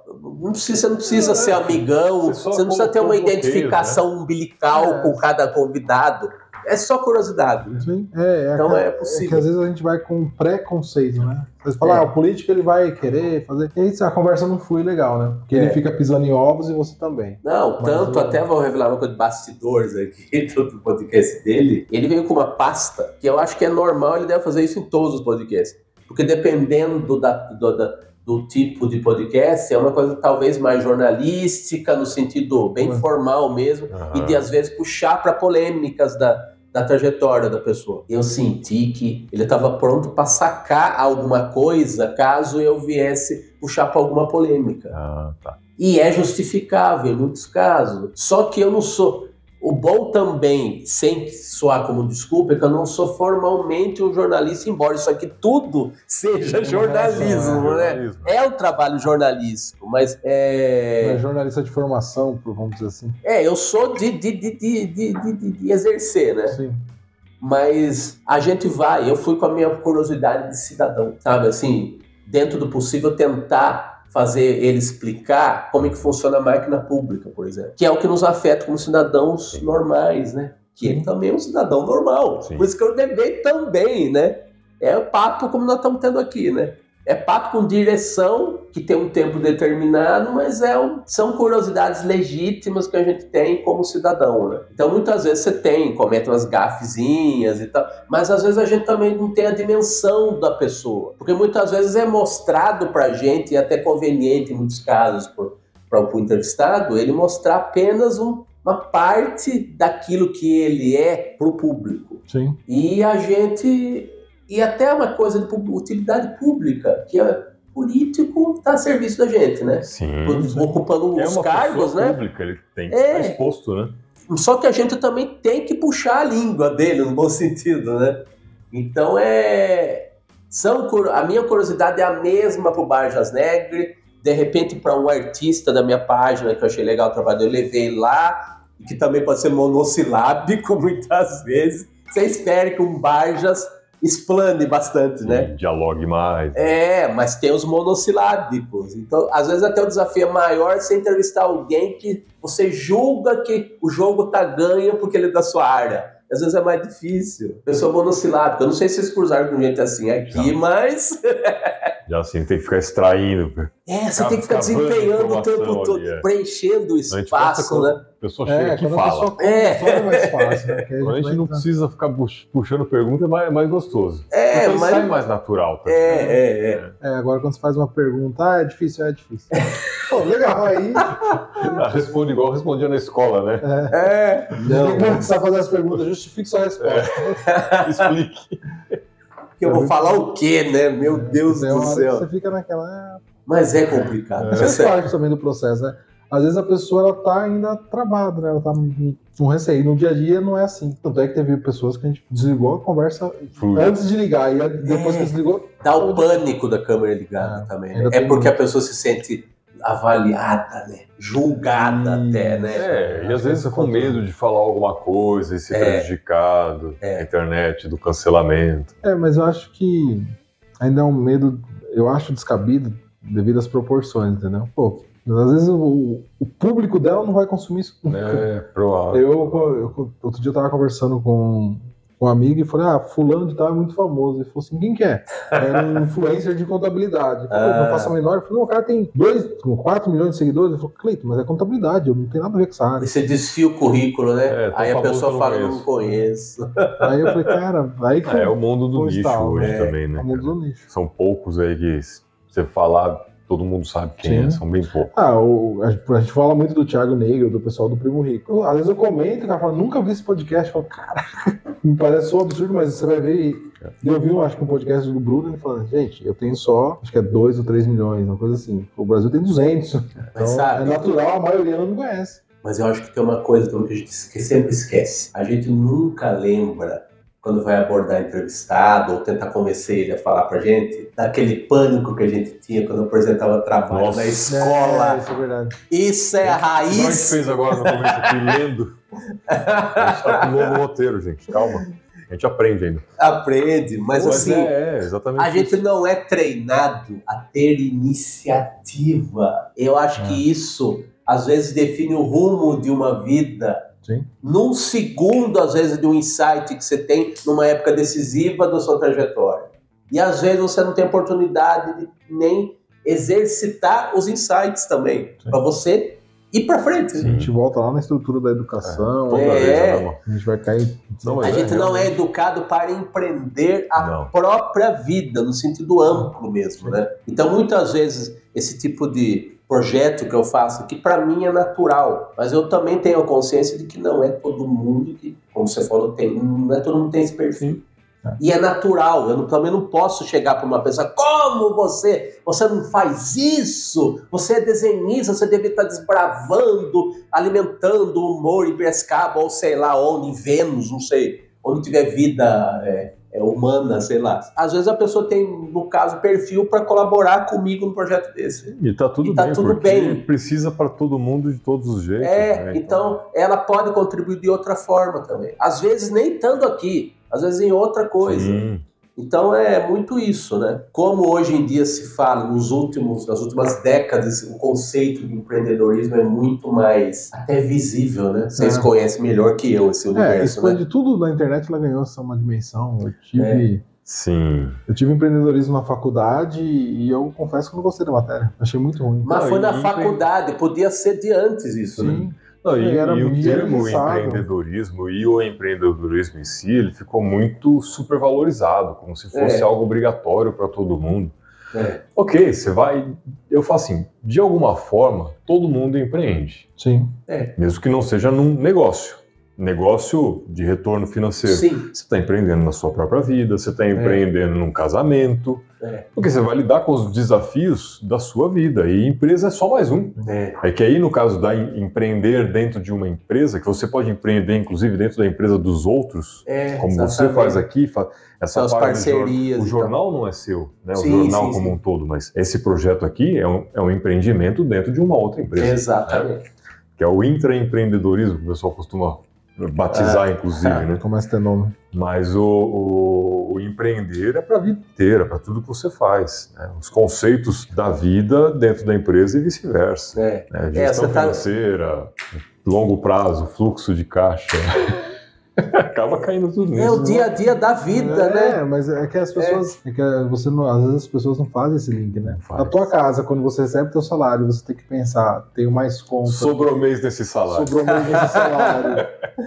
Speaker 3: Você não precisa ser amigão, você não precisa ter uma identificação umbilical com cada convidado. É só curiosidade.
Speaker 2: Sim.
Speaker 3: Então é possível.
Speaker 2: Que às vezes a gente vai com preconceito, né? Você fala, o político ele vai querer fazer. E aí a conversa não flui legal, né? Porque ele fica pisando em ovos e você também.
Speaker 3: Não, até vou revelar uma coisa de bastidores aqui do podcast dele. Ele veio com uma pasta que eu acho que é normal, ele deve fazer isso em todos os podcasts. Porque dependendo do tipo de podcast, é uma coisa talvez mais jornalística, no sentido bem formal mesmo, e de às vezes puxar para polêmicas da trajetória da pessoa. Eu senti que ele estava pronto para sacar alguma coisa caso eu viesse puxar para alguma polêmica. E é justificável em muitos casos. Só que eu não sou... O bom também, sem soar como desculpa, é que eu não sou formalmente um jornalista, embora isso aqui tudo seja jornalismo, né? É um trabalho jornalístico, mas
Speaker 2: é jornalista de formação, vamos dizer assim.
Speaker 3: Eu sou de exercer, né?
Speaker 2: Sim.
Speaker 3: Mas a gente eu fui com a minha curiosidade de cidadão, sabe? Assim, dentro do possível, tentar fazer ele explicar como é que funciona a máquina pública, por exemplo. Que é o que nos afeta como cidadãos normais, né? Que ele também é um cidadão normal. Sim. Por isso que eu levei também, né? É o papo como nós estamos tendo aqui, né? É papo com direção, que tem um tempo determinado, mas são curiosidades legítimas que a gente tem como cidadão, né? Então, muitas vezes você comete umas gafezinhas e tal, mas às vezes a gente também não tem a dimensão da pessoa. Porque muitas vezes é mostrado pra gente, e até conveniente em muitos casos para o entrevistado, ele mostrar apenas uma parte daquilo que ele é para o público.
Speaker 2: Sim.
Speaker 3: E a gente... E até uma coisa de utilidade pública, que é político está a serviço da gente, né?
Speaker 1: Sim.
Speaker 3: Ocupando os cargos, né?
Speaker 1: Pública, ele tem que estar exposto, né?
Speaker 3: Só que a gente também tem que puxar a língua dele, no bom sentido, né? Então a minha curiosidade é a mesma para o Vargas Negri. De repente, para um artista da minha página, que eu achei legal o trabalho, eu levei lá, que também pode ser monossilábico muitas vezes. Você espera que um Vargas explane bastante, né?
Speaker 1: Dialogue mais.
Speaker 3: Mas tem os monossilábicos. Então, às vezes até o desafio é maior você entrevistar alguém que você julga que o jogo tá ganho porque ele é da sua área. Às vezes é mais difícil. Pessoa monossilábica. Eu não sei se vocês cruzaram com gente assim aqui, mas...
Speaker 1: Já assim, tem que ficar extraindo.
Speaker 3: Você tem que ficar desempenhando o tempo todo, preenchendo o espaço, né?
Speaker 1: A pessoa chega aqui e fala.
Speaker 2: É mais fácil, né?
Speaker 1: Quando a gente não precisa ficar puxando pergunta, é mais gostoso.
Speaker 3: Mas
Speaker 1: sai mais natural. Tá?
Speaker 2: Agora quando você faz uma pergunta, é difícil. Pô, legal, aí...
Speaker 1: Responde igual respondia na escola, né?
Speaker 2: Não. Começar a fazer as perguntas, justifique sua resposta.
Speaker 1: Explique.
Speaker 3: Que eu vou falar o quê, né? Meu Deus do céu.
Speaker 2: Você fica naquela...
Speaker 3: Mas é complicado.
Speaker 2: Faz parte também do processo, né? Às vezes a pessoa ela tá ainda travada, né? Ela tá com receio. No dia a dia não é assim. Tanto é que teve pessoas que a gente desligou a conversa antes de ligar. E depois que desligou...
Speaker 3: Dá o pânico da câmera ligada também, né? É porque a pessoa se sente avaliada, né? Julgada até, né?
Speaker 1: E às vezes com medo de falar alguma coisa e ser prejudicado na internet, do cancelamento.
Speaker 2: Mas eu acho que ainda é um medo, eu acho descabido devido às proporções, entendeu? Pô, às vezes o público dela não vai consumir isso.
Speaker 1: Provável.
Speaker 2: Outro dia eu tava conversando com um amigo e falei, fulano de tal é muito famoso. Ele falou assim, quem que é? Era um influencer de contabilidade. Eu falei, não faço a menor. Eu falei, não, o cara tem 4 milhões de seguidores. Ele falou, Cleiton, mas é contabilidade, eu não tenho nada a ver com essa área.
Speaker 3: E você desfia o currículo, né? Aí a pessoa fala, não conheço.
Speaker 2: Aí eu falei, cara, aí que
Speaker 1: é o mundo do nicho hoje também, né?
Speaker 2: É o mundo do nicho.
Speaker 1: São poucos aí que você falar... Todo mundo sabe quem são bem poucos.
Speaker 2: A gente fala muito do Thiago Negro, do pessoal do Primo Rico. Às vezes eu comento e o cara fala, nunca vi esse podcast. Eu falo, cara, me parece só absurdo, mas você vai ver. E eu vi, acho que um podcast do Bruno, ele falando, gente, eu tenho só, acho que é 2 ou 3 milhões, uma coisa assim. O Brasil tem 200. Então é natural, a maioria não conhece.
Speaker 3: Mas eu acho que tem uma coisa que a gente sempre esquece. A gente nunca lembra, quando vai abordar entrevistado ou tentar convencer ele a falar pra gente, daquele pânico que a gente tinha quando apresentava trabalho na escola.
Speaker 2: Isso é verdade.
Speaker 3: Isso é a raiz.
Speaker 1: A gente fez agora no começo aqui, lendo. A gente tá com um novo roteiro, gente. Calma. A gente aprende ainda.
Speaker 3: Aprende, mas assim,
Speaker 1: exatamente
Speaker 3: a gente não é treinado a ter iniciativa. Eu acho que isso, às vezes, define o rumo de uma vida.
Speaker 2: Sim.
Speaker 3: Num segundo, às vezes, de um insight que você tem numa época decisiva da sua trajetória. E às vezes você não tem oportunidade de nem exercitar os insights também, para você ir para frente.
Speaker 2: Sim. A gente volta lá na estrutura da educação. A gente vai cair.
Speaker 3: A gente não é educado para empreender a própria vida, no sentido amplo mesmo, né? Então, muitas vezes, esse tipo de projeto que eu faço aqui, para mim é natural, mas eu também tenho a consciência de que não é todo mundo que, como você falou, não é todo mundo tem esse perfil. E é natural, eu também não posso chegar para uma pessoa, como você não faz isso, você é desenhista, você deve estar desbravando, alimentando o humor em Piracicaba, ou sei lá onde, em Vênus, não sei, onde tiver vida humana, sei lá. Às vezes a pessoa tem, no caso, perfil para colaborar comigo no projeto desse.
Speaker 1: E tá tudo bem, porque precisa para todo mundo de todos os jeitos.
Speaker 3: Então ela pode contribuir de outra forma também. Às vezes nem estando aqui, às vezes em outra coisa. Então é muito isso, né? Como hoje em dia se fala, nas últimas décadas, o conceito de empreendedorismo é muito mais até visível, né? Vocês conhecem melhor que eu esse universo,
Speaker 2: expande, né? Tudo na internet, ela ganhou essa uma dimensão. Eu tive empreendedorismo na faculdade e eu confesso que não gostei da matéria. Achei muito ruim.
Speaker 3: Mas foi na faculdade, podia ser de antes isso, né?
Speaker 1: Não, e o termo empreendedorismo e o empreendedorismo em si, ele ficou muito supervalorizado, como se fosse algo obrigatório para todo mundo. Ok, você vai... Eu falo assim, de alguma forma, todo mundo empreende.
Speaker 2: Sim.
Speaker 1: Mesmo que não seja num negócio. Negócio de retorno financeiro.
Speaker 3: Sim.
Speaker 1: Você está empreendendo na sua própria vida, você está empreendendo num casamento, porque você vai lidar com os desafios da sua vida, e empresa é só mais um. É que aí, no caso da empreender dentro de uma empresa, que você pode empreender, inclusive, dentro da empresa dos outros, como exatamente. Você faz aqui, essa parte
Speaker 3: parcerias.
Speaker 1: O jornal não é seu, né? O jornal como um todo, mas esse projeto aqui é um empreendimento dentro de uma outra empresa.
Speaker 3: Exatamente.
Speaker 1: Né? Que é o intraempreendedorismo, que o pessoal costuma batizar, inclusive, né?
Speaker 2: Começa a ter nome.
Speaker 1: Mas o empreender é para a vida inteira, para tudo que você faz. Né? Os conceitos da vida dentro da empresa e vice-versa. Né? Gestão financeira, longo prazo, fluxo de caixa. Acaba caindo tudo nisso.
Speaker 3: É o dia a dia da vida, né?
Speaker 2: Mas é que as pessoas... É que você não, às vezes as pessoas não fazem esse link, né? Na tua casa, quando você recebe teu salário, você tem que pensar, tenho mais conta...
Speaker 1: Sobrou mês nesse salário.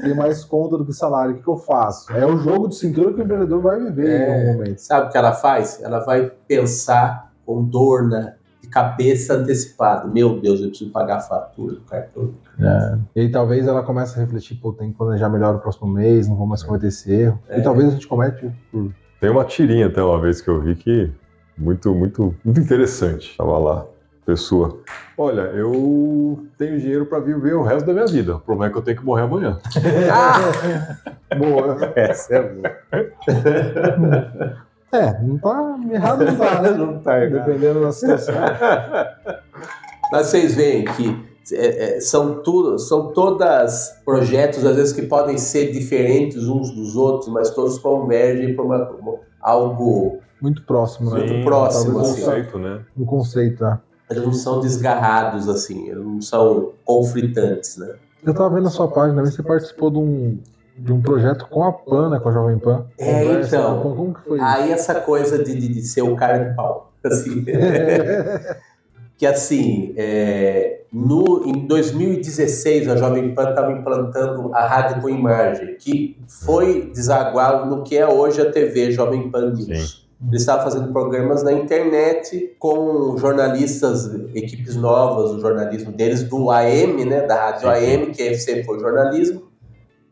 Speaker 2: Tem mais conta do que salário. O que eu faço? É o jogo de cintura que o empreendedor vai viver em algum momento.
Speaker 3: Sabe o que ela faz? Ela vai pensar com dor de cabeça antecipada. Meu Deus, eu preciso pagar a fatura do cartão.
Speaker 2: E aí talvez ela comece a refletir, pô, tem que planejar melhor o próximo mês, não vou mais cometer esse erro. E talvez a gente comete por...
Speaker 1: Tem uma tirinha até uma vez que eu vi que muito interessante. Tava lá, pessoa. Olha, eu tenho dinheiro para viver o resto da minha vida. O problema é que eu tenho que morrer amanhã.
Speaker 2: Boa.
Speaker 3: Essa é boa.
Speaker 2: Não tá errado, não tá, né?
Speaker 3: Não tá errado.
Speaker 2: Dependendo da situação.
Speaker 3: Mas vocês veem que são todas projetos, às vezes, que podem ser diferentes uns dos outros, mas todos convergem para algo
Speaker 2: muito próximo, né?
Speaker 3: Muito próximo,
Speaker 1: assim. Conceito, né?
Speaker 2: Um conceito, né?
Speaker 3: Eles não são desgarrados, assim, eles não são conflitantes, né?
Speaker 2: Eu tava vendo a sua página, você participou de um projeto com a PAN, né? Com a Jovem Pan.
Speaker 3: Então,
Speaker 2: como que foi isso?
Speaker 3: Aí essa coisa de ser o cara de pau, assim... Que assim, em 2016 a Jovem Pan estava implantando a rádio com imagem, que foi desaguar no que é hoje a TV Jovem Pan News. Sim. Eles estavam fazendo programas na internet com jornalistas, equipes novas, o jornalismo deles, do AM, né, da rádio AM, que sempre foi jornalismo,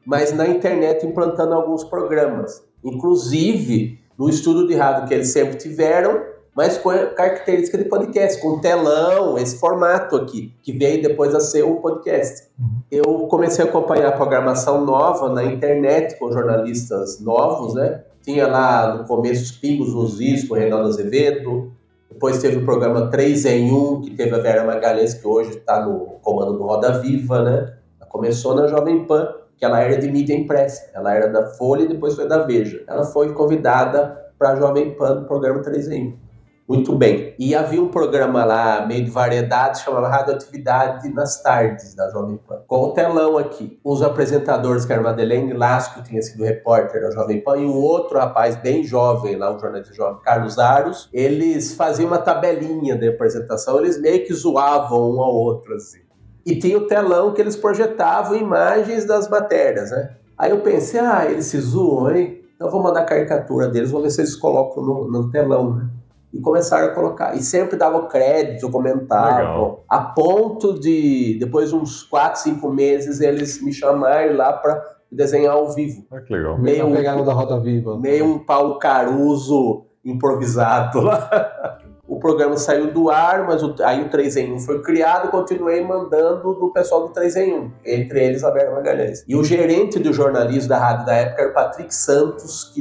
Speaker 3: mas na internet implantando alguns programas. Inclusive, no estúdio de rádio que eles sempre tiveram, mas com a característica de podcast, com telão, esse formato aqui, que veio depois a ser um podcast. Eu comecei a acompanhar a programação nova na internet, com jornalistas novos, né? Tinha lá no começo os Pingos nos Is, com o Reinaldo Azevedo. Depois teve o programa 3 em 1, que teve a Vera Magalhães, que hoje está no comando do Roda Viva, né? Ela começou na Jovem Pan, que ela era de mídia impressa. Ela era da Folha e depois foi da Veja. Ela foi convidada para a Jovem Pan no programa 3 em 1. Muito bem. E havia um programa lá, meio de variedade, chamava Radioatividade nas tardes da Jovem Pan. Com o telão aqui. Os apresentadores, que era Madeleine Lasco, que tinha sido repórter da Jovem Pan, e um outro rapaz bem jovem, lá um jornalista jovem, Carlos Aros, eles faziam uma tabelinha de apresentação, eles meio que zoavam um ao outro, assim. E tinha o telão que eles projetavam imagens das matérias, né? Aí eu pensei, eles se zoam, hein? Então eu vou mandar a caricatura deles, vou ver se eles colocam no telão, né? E começaram a colocar. E sempre davam crédito, comentavam. Legal. A ponto de, depois de uns 4, 5 meses, eles me chamaram lá para desenhar ao vivo.
Speaker 1: Que legal.
Speaker 2: Meio pegada da Roda Viva.
Speaker 3: Meio um Paulo Caruso improvisado lá. O programa saiu do ar, mas aí o 3 em 1 foi criado e continuei mandando do pessoal do 3 em 1. Entre eles, a Vera Magalhães. E o gerente do jornalismo da rádio da época era o Patrick Santos,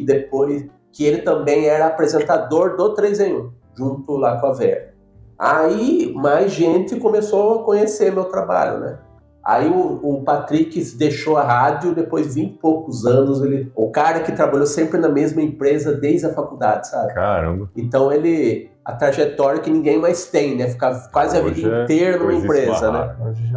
Speaker 3: que ele também era apresentador do 3 em 1, junto lá com a Vera. Aí mais gente começou a conhecer meu trabalho, né? Aí o Patrick deixou a rádio depois de 20 e poucos anos. O cara que trabalhou sempre na mesma empresa desde a faculdade, sabe?
Speaker 1: Caramba.
Speaker 3: Então a trajetória que ninguém mais tem, né? Ficar quase a vida inteira numa empresa, né?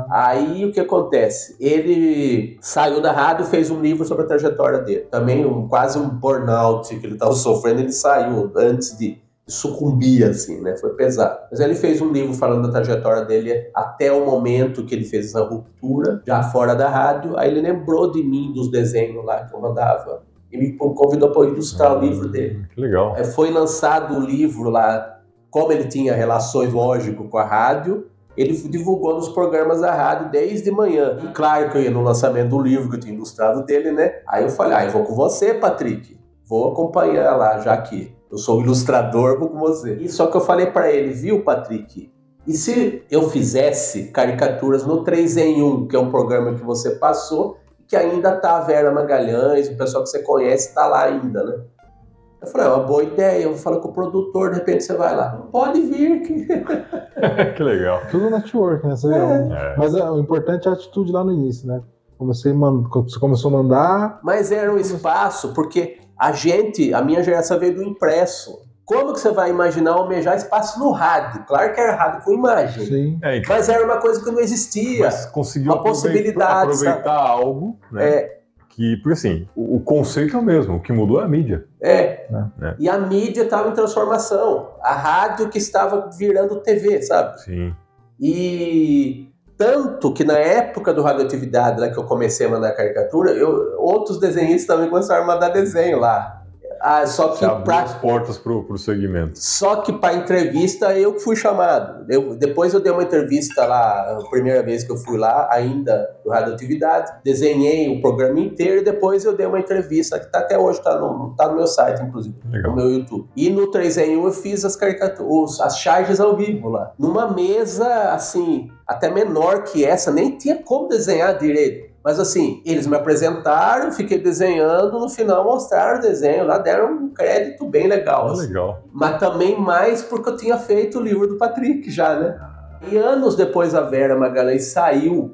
Speaker 3: Aí o que acontece? Ele saiu da rádio e fez um livro sobre a trajetória dele. Também quase um burnout que ele estava sofrendo, ele saiu antes de sucumbir, assim, né? Foi pesado. Mas ele fez um livro falando da trajetória dele até o momento que ele fez essa ruptura, já fora da rádio. Aí ele lembrou de mim, dos desenhos lá que eu mandava, e me convidou para ilustrar o livro dele.
Speaker 1: Que legal.
Speaker 3: Foi lançado o livro lá como ele tinha relações, lógico, com a rádio, ele divulgou nos programas da rádio desde manhã. E claro que eu ia no lançamento do livro que eu tinha ilustrado dele, né? Aí eu falei, eu vou com você, Patrick. Vou acompanhar lá, já que eu sou ilustrador, vou com você. E só que eu falei para ele, viu, Patrick? E se eu fizesse caricaturas no 3 em 1, que é um programa que você passou, que ainda tá a Vera Magalhães, o pessoal que você conhece tá lá ainda, né? Eu falei, é uma boa ideia, eu vou falar com o produtor, de repente você vai lá. Pode vir.
Speaker 1: Que legal.
Speaker 2: Tudo network, né? Mas o importante é a atitude lá no início, né? Você começou a mandar...
Speaker 3: Mas era um espaço, porque a minha geração veio do impresso. Como que você vai imaginar almejar espaço no rádio? Claro que era rádio com imagem.
Speaker 2: Sim.
Speaker 3: Mas era uma coisa que não existia.
Speaker 1: Mas conseguiu
Speaker 3: uma possibilidade,
Speaker 1: aproveitar algo, né? Porque assim, o conceito é o mesmo, o que mudou é a mídia.
Speaker 3: E a mídia estava em transformação. A rádio que estava virando TV, sabe?
Speaker 1: Sim.
Speaker 3: E tanto que na época do Radioatividade, lá que eu comecei a mandar caricatura, outros desenhistas também começaram a mandar desenho lá. Só que
Speaker 1: abriu as portas pro segmento.
Speaker 3: Só que para entrevista eu que fui chamado. Depois eu dei uma entrevista lá, a primeira vez que eu fui lá, ainda do Radioatividade, desenhei o programa inteiro e depois eu dei uma entrevista que tá até hoje, tá no meu site, inclusive,
Speaker 1: legal,
Speaker 3: no meu YouTube. E no 3 em 1 eu fiz as caricaturas, as charges ao vivo lá. Numa mesa, assim, até menor que essa, nem tinha como desenhar direito. Mas assim, eles me apresentaram, fiquei desenhando, no final mostraram o desenho lá, deram um crédito bem legal. Assim.
Speaker 1: Legal.
Speaker 3: Mas também mais porque eu tinha feito o livro do Patrick já, né? E anos depois a Vera Magalhães saiu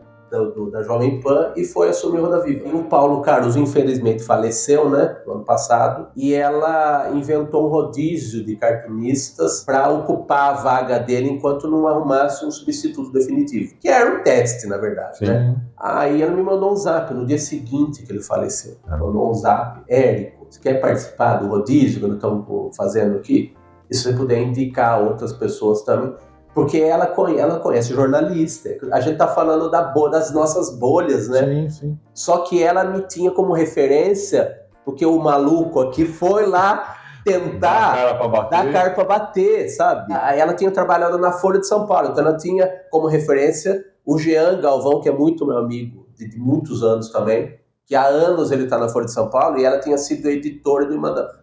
Speaker 3: da Jovem Pan e foi assumir o Roda Viva. E o Paulo Caruso, infelizmente, faleceu, né? No ano passado. E ela inventou um rodízio de cartunistas para ocupar a vaga dele enquanto não arrumasse um substituto definitivo. Que era um teste, na verdade,
Speaker 1: sim,
Speaker 3: né? Aí ela me mandou um zap no dia seguinte que ele faleceu. Mandou um zap. Érico, você quer participar do rodízio que nós estamos fazendo aqui? E se você puder indicar outras pessoas também... Porque ela conhece jornalista. A gente tá falando das nossas bolhas, né?
Speaker 2: Sim, sim.
Speaker 3: Só que ela me tinha como referência, porque o maluco aqui foi lá tentar dar cara pra bater, sabe? Aí ela tinha trabalhado na Folha de São Paulo, então ela tinha como referência o Jean Galvão, que é muito meu amigo, de muitos anos também, que há anos ele está na Folha de São Paulo, e ela tinha sido editora de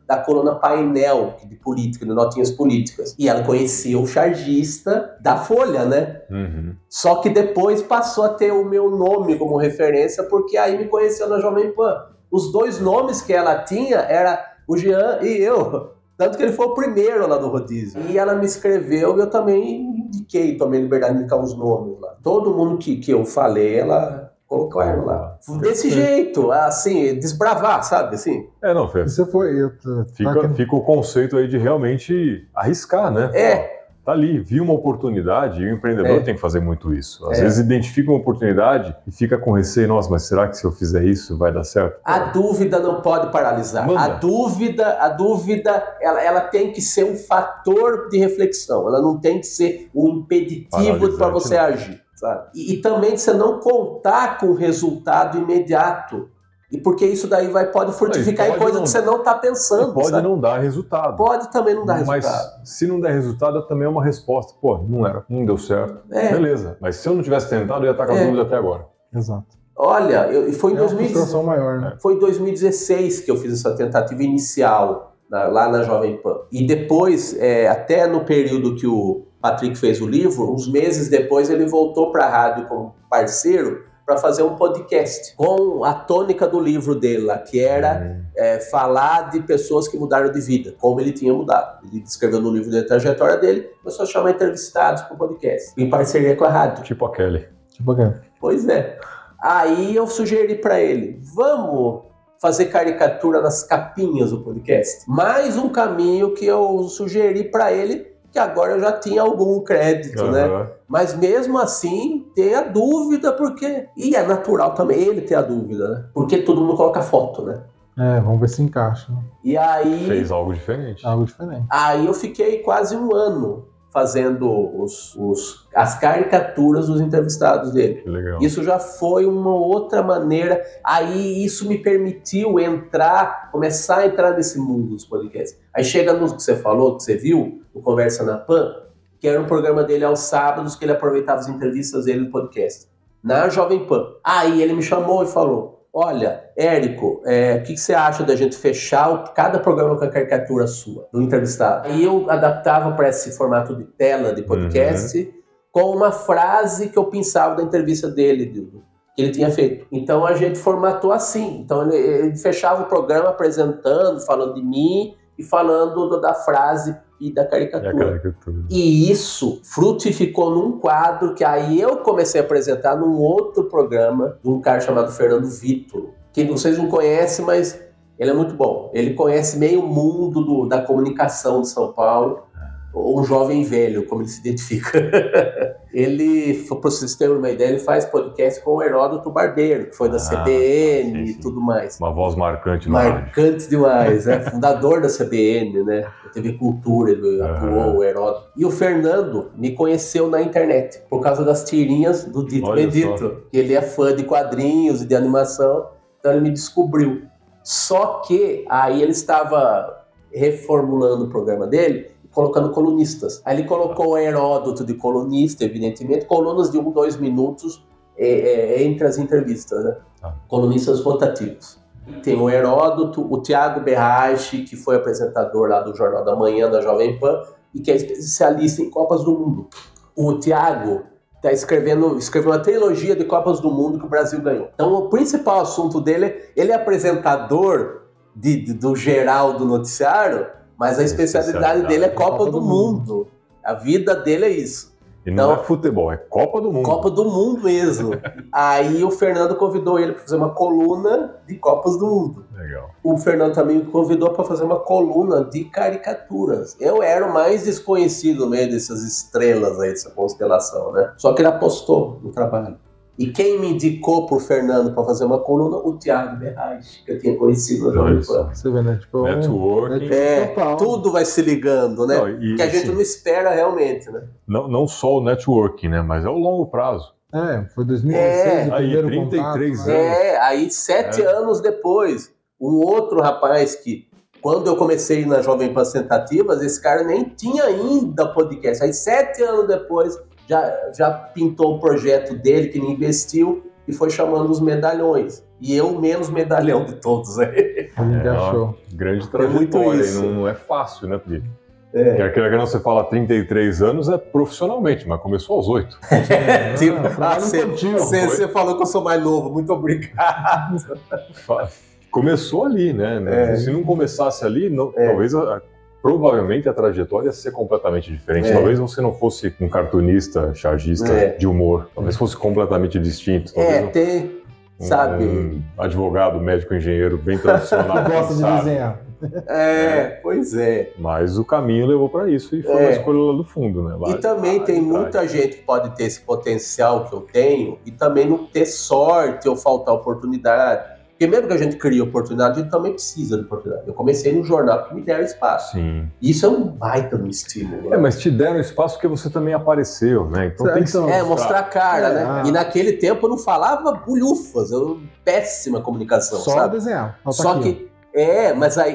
Speaker 3: da coluna Painel, de política, de notinhas políticas. E ela conhecia o chargista da Folha, né?
Speaker 1: Uhum.
Speaker 3: Só que depois passou a ter o meu nome como referência, porque aí me conheceu na Jovem Pan. Os dois nomes que ela tinha era o Jean e eu. Tanto que ele foi o primeiro lá do rodízio. E ela me escreveu e eu também indiquei, tomei liberdade de indicar os nomes lá. Todo mundo que eu falei, ela... colocou ela lá. Desse jeito, assim, desbravar, sabe? Assim.
Speaker 1: Não, Fê.
Speaker 2: Você foi.
Speaker 1: Fica o conceito aí de realmente arriscar, né? Tá ali, viu uma oportunidade e o empreendedor tem que fazer muito isso. Às vezes identifica uma oportunidade e fica com receio, nossa, mas será que se eu fizer isso vai dar certo?
Speaker 3: A dúvida não pode paralisar. A dúvida, ela tem que ser um fator de reflexão. Ela não tem que ser um impeditivo para você agir. Sabe? E também você não contar com o resultado imediato. E porque isso daí pode frutificar em coisa que você não está pensando.
Speaker 1: Pode não dar resultado.
Speaker 3: Pode também não dar resultado.
Speaker 1: Mas se não der resultado, também é uma resposta. Pô, não deu certo. Beleza. Mas se eu não tivesse tentado, eu ia estar com a dúvida até agora.
Speaker 2: Exato.
Speaker 3: Olha, foi em
Speaker 2: uma frustração maior, né?
Speaker 3: Foi em 2016 que eu fiz essa tentativa inicial lá na Jovem Pan. E depois, até no período que o Patrick fez o livro, uns meses depois ele voltou para a rádio como parceiro para fazer um podcast com a tônica do livro dele lá, que era falar de pessoas que mudaram de vida, como ele tinha mudado. Ele descreveu no livro da trajetória dele, começou a chamar entrevistados para o podcast, em parceria com a rádio.
Speaker 1: Tipo a Kelly.
Speaker 3: Pois é. Aí eu sugeri para ele, vamos fazer caricatura nas capinhas do podcast. Mais um caminho que eu sugeri para ele, que agora eu já tinha algum crédito, né? Mas mesmo assim, ter a dúvida, porque... E é natural também ele ter a dúvida, né? Porque todo mundo coloca foto, né?
Speaker 2: Vamos ver se encaixa.
Speaker 3: E aí...
Speaker 1: Fez algo diferente.
Speaker 2: Algo diferente.
Speaker 3: Aí eu fiquei quase um ano fazendo as caricaturas dos entrevistados dele.
Speaker 1: Que legal.
Speaker 3: Isso já foi uma outra maneira. Aí isso me permitiu começar a entrar nesse mundo dos podcasts. Aí chega no que você falou, que você viu, no Conversa na Pan, que era um programa dele aos sábados, que ele aproveitava as entrevistas dele no podcast, na Jovem Pan. Aí ele me chamou e falou: olha, Érico, o que você acha da gente fechar cada programa com a caricatura sua, do entrevistado? Aí eu adaptava para esse formato de tela, de podcast, com uma frase que eu pensava da entrevista dele, que ele tinha feito. Então a gente formatou assim. Então ele fechava o programa apresentando, falando de mim e falando da frase e da caricatura. E isso frutificou num quadro que aí eu comecei a apresentar num outro programa de um cara chamado Fernando Vitor, que vocês não conhecem, mas ele é muito bom. Ele conhece meio mundo da comunicação de São Paulo, um jovem velho, como ele se identifica. Ele, para vocês terem uma ideia, ele faz podcast com o Heródoto Barbeiro, que foi da CBN e tudo mais.
Speaker 1: Uma voz marcante.
Speaker 3: Marcante demais, fundador da CBN, né? Da TV Cultura, ele atuou, o Heródoto. E o Fernando me conheceu na internet, por causa das tirinhas do Dito Bendito. Ele é fã de quadrinhos e de animação, então ele me descobriu. Só que aí ele estava reformulando o programa dele, colocando colunistas. Aí ele colocou o Heródoto de colunista, evidentemente, colunas de 1-2 minutos entre as entrevistas, né? Colunistas rotativos. Tem o Heródoto, o Thiago Berrache, que foi apresentador lá do Jornal da Manhã, da Jovem Pan, e que é especialista em Copas do Mundo. O Thiago escreveu uma trilogia de Copas do Mundo que o Brasil ganhou. Então o principal assunto dele, ele é apresentador do geral do noticiário, mas a especialidade dele é Copa do Mundo. A vida dele é isso.
Speaker 1: E não é futebol, é Copa do Mundo.
Speaker 3: Copa do Mundo mesmo. Aí o Fernando convidou ele para fazer uma coluna de Copas do Mundo.
Speaker 1: Legal.
Speaker 3: O Fernando também me convidou para fazer uma coluna de caricaturas. Eu era o mais desconhecido no meio dessas estrelas aí, dessa constelação, né? Só que ele apostou no trabalho. E quem me indicou pro Fernando para fazer uma coluna? O Thiago Berrache, que eu tinha conhecido no Jovem Pan.
Speaker 2: Você vê, né? Tipo,
Speaker 1: networking.
Speaker 3: Tudo vai se ligando, né? Não, que a gente não espera realmente, né?
Speaker 1: Não só o networking, né? Mas é o longo prazo.
Speaker 2: Foi 2016 o primeiro
Speaker 1: 33
Speaker 2: contato,
Speaker 1: anos.
Speaker 3: Aí 7 anos depois, um outro rapaz que, quando eu comecei na Jovem Pan Tentativas, esse cara nem tinha ainda podcast. Aí 7 anos depois já pintou o projeto dele, que ele investiu e foi chamando os medalhões. E eu o menos medalhão de todos aí.
Speaker 1: Grande trajetória, não é fácil, né, Pri? Que você fala 33 anos é profissionalmente, mas começou aos 8.
Speaker 3: Você falou que eu sou mais novo, muito obrigado.
Speaker 1: Começou ali, né? Se não começasse ali, talvez... Provavelmente a trajetória ia ser completamente diferente. Talvez você não fosse um cartunista, chargista de humor. Talvez fosse completamente distinto.
Speaker 3: Sabe?
Speaker 1: Um advogado, médico, engenheiro bem tradicional.
Speaker 2: Gosta de desenhar.
Speaker 3: Pois é.
Speaker 1: Mas o caminho levou para isso e foi uma escolha lá do fundo, né?
Speaker 3: E também tem muita gente que pode ter esse potencial que eu tenho e também não ter sorte ou faltar oportunidade. Porque mesmo que a gente crie oportunidade, a gente também precisa de oportunidade. Eu comecei no jornal que me deram espaço.
Speaker 1: Sim.
Speaker 3: Isso é um baita no estímulo.
Speaker 1: Mas te deram espaço porque você também apareceu, né? Então tem que
Speaker 3: mostrar a cara, né? E naquele tempo eu não falava bulhufas, péssima comunicação,
Speaker 2: só desenhar.
Speaker 3: Só que mas aí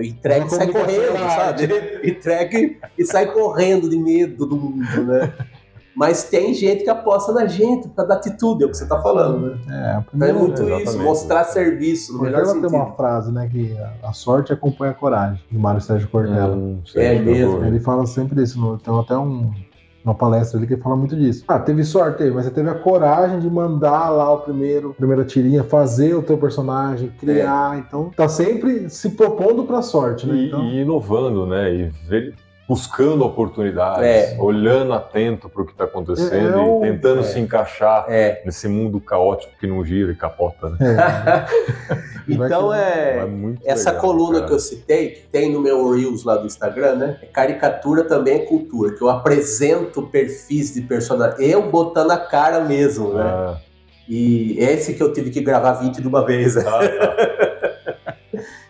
Speaker 3: entrega e sai correndo, sabe? Entrega e sai correndo de medo do mundo, né? Mas tem gente que aposta na gente por causa da atitude, é o que você está falando, né? É muito isso, mostrar serviço, no melhor sentido.
Speaker 2: Tem uma frase, né, que a sorte acompanha a coragem, do Mário Sérgio Cortella.
Speaker 3: Mesmo.
Speaker 2: Ele fala sempre isso, tem até uma palestra ali que ele fala muito disso. Teve sorte, mas você teve a coragem de mandar lá a primeira tirinha, fazer o teu personagem, criar, então tá sempre se propondo pra sorte, né?
Speaker 1: E inovando, né, e buscando oportunidades, olhando atento para o que está acontecendo e tentando se encaixar nesse mundo caótico que não gira e capota, né?
Speaker 3: Então essa legal, coluna que eu citei, que tem no meu Reels lá do Instagram, né? Caricatura também é cultura, que eu apresento perfis de personagem, eu botando a cara mesmo, né? E esse que eu tive que gravar 20 de uma vez.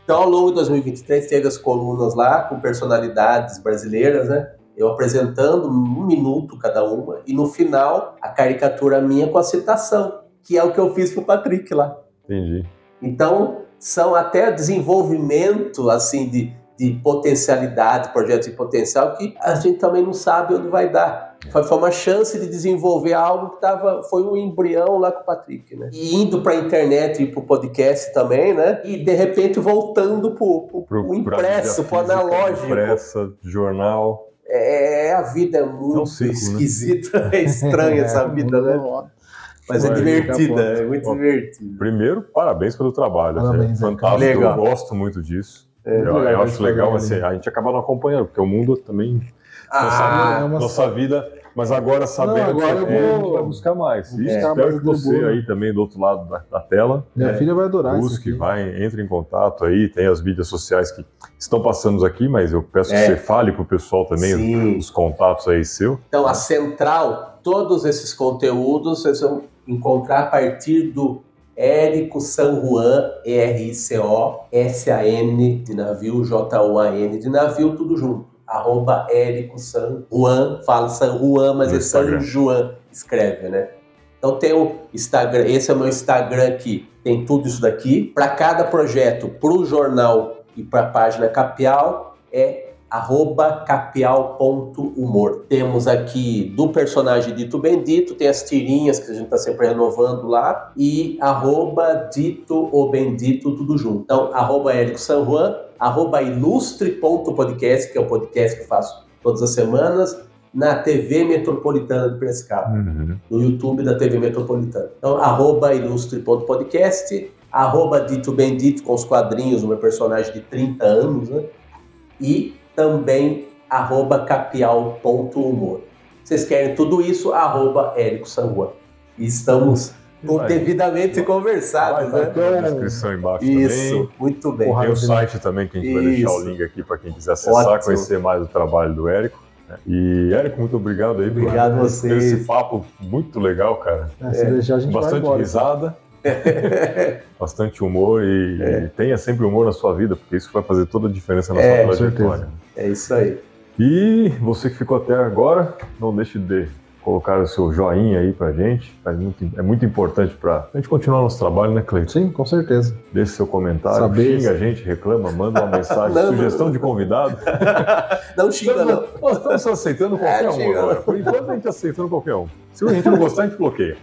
Speaker 3: Então, ao longo de 2023, teve as colunas lá com personalidades brasileiras, né? eu apresentando 1 minuto cada uma, e no final, a caricatura minha com a citação, que é o que eu fiz pro Patrick lá.
Speaker 1: Entendi.
Speaker 3: Então, são até desenvolvimento, assim, de potencialidade, projetos de potencial, que a gente também não sabe onde vai dar. Foi uma chance de desenvolver algo que foi um embrião lá com o Patrick, né? E indo para a internet e para o podcast também, né? E de repente voltando para o impresso, para o analógico.
Speaker 1: Impressa, jornal.
Speaker 3: A vida é muito esquisita, né? É estranha essa vida, né? Mas é divertida, é muito divertida.
Speaker 1: Primeiro, parabéns pelo trabalho.
Speaker 2: Parabéns,
Speaker 1: é fantástico,
Speaker 3: legal.
Speaker 1: Eu gosto muito disso. Eu acho legal, assim, a gente acaba não acompanhando, porque o mundo também... Nossa vida, mas agora sabendo que a gente vai buscar mais. E espero que você aí também do outro lado da tela.
Speaker 2: Minha filha vai adorar isso.
Speaker 1: Busque, entre em contato aí, tem as mídias sociais que estão passando aqui, mas eu peço que você fale para o pessoal também os contatos aí seu.
Speaker 3: Então a central, todos esses conteúdos vocês vão encontrar a partir do Érico San Juan, ERICO-SAN de navio, JOAN de navio, tudo junto. @Érico San Juan, fala San Juan, mas é San Juan, escreve, né? Então tem o Instagram, esse é o meu Instagram aqui, tem tudo isso daqui. Para cada projeto, para o jornal e para a página Capial, é @capial.humor. Temos aqui do personagem Dito Bendito, tem as tirinhas que a gente está sempre renovando lá, e @Dito o Bendito, tudo junto. Então, @Érico San Juan, @ilustre.podcast, que é o podcast que eu faço todas as semanas, na TV Metropolitana de Piracicaba, no YouTube da TV Metropolitana. Então, @ilustre.podcast, @Dito Bendito, com os quadrinhos do meu personagem de 30 anos, né? E também @capial.humor. Vocês querem tudo isso, @Érico San Juan. E estamos devidamente conversados, né?
Speaker 1: Tem a descrição embaixo
Speaker 3: isso,
Speaker 1: também.
Speaker 3: Muito bem.
Speaker 1: Tem o site também, que a gente vai deixar o link aqui para quem quiser acessar, conhecer mais o trabalho do Érico. E, Érico, muito obrigado aí por esse papo muito legal, cara.
Speaker 2: Se deixar, a gente
Speaker 1: bastante
Speaker 2: vai embora,
Speaker 1: risada. Bastante humor e tenha sempre humor na sua vida, porque isso vai fazer toda a diferença na sua trajetória.
Speaker 3: É isso aí.
Speaker 1: E você que ficou até agora, não deixe de colocar o seu joinha aí pra gente, é muito importante pra gente continuar nosso trabalho, né, Cleiton?
Speaker 2: Sim, com certeza.
Speaker 1: Deixe seu comentário, xinga a gente, reclama, manda uma mensagem, sugestão de convidado.
Speaker 3: Não xinga, não.
Speaker 1: Nós estamos aceitando qualquer um agora. Por enquanto a gente aceitando qualquer um. Se a gente não gostar, a gente bloqueia.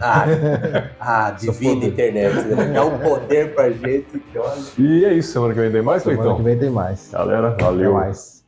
Speaker 3: Divina internet, né? É um poder pra gente que olha.
Speaker 1: E é isso, semana que vem tem mais, Cleiton?
Speaker 2: Semana que vem tem mais.
Speaker 1: Galera, valeu.
Speaker 2: Até mais.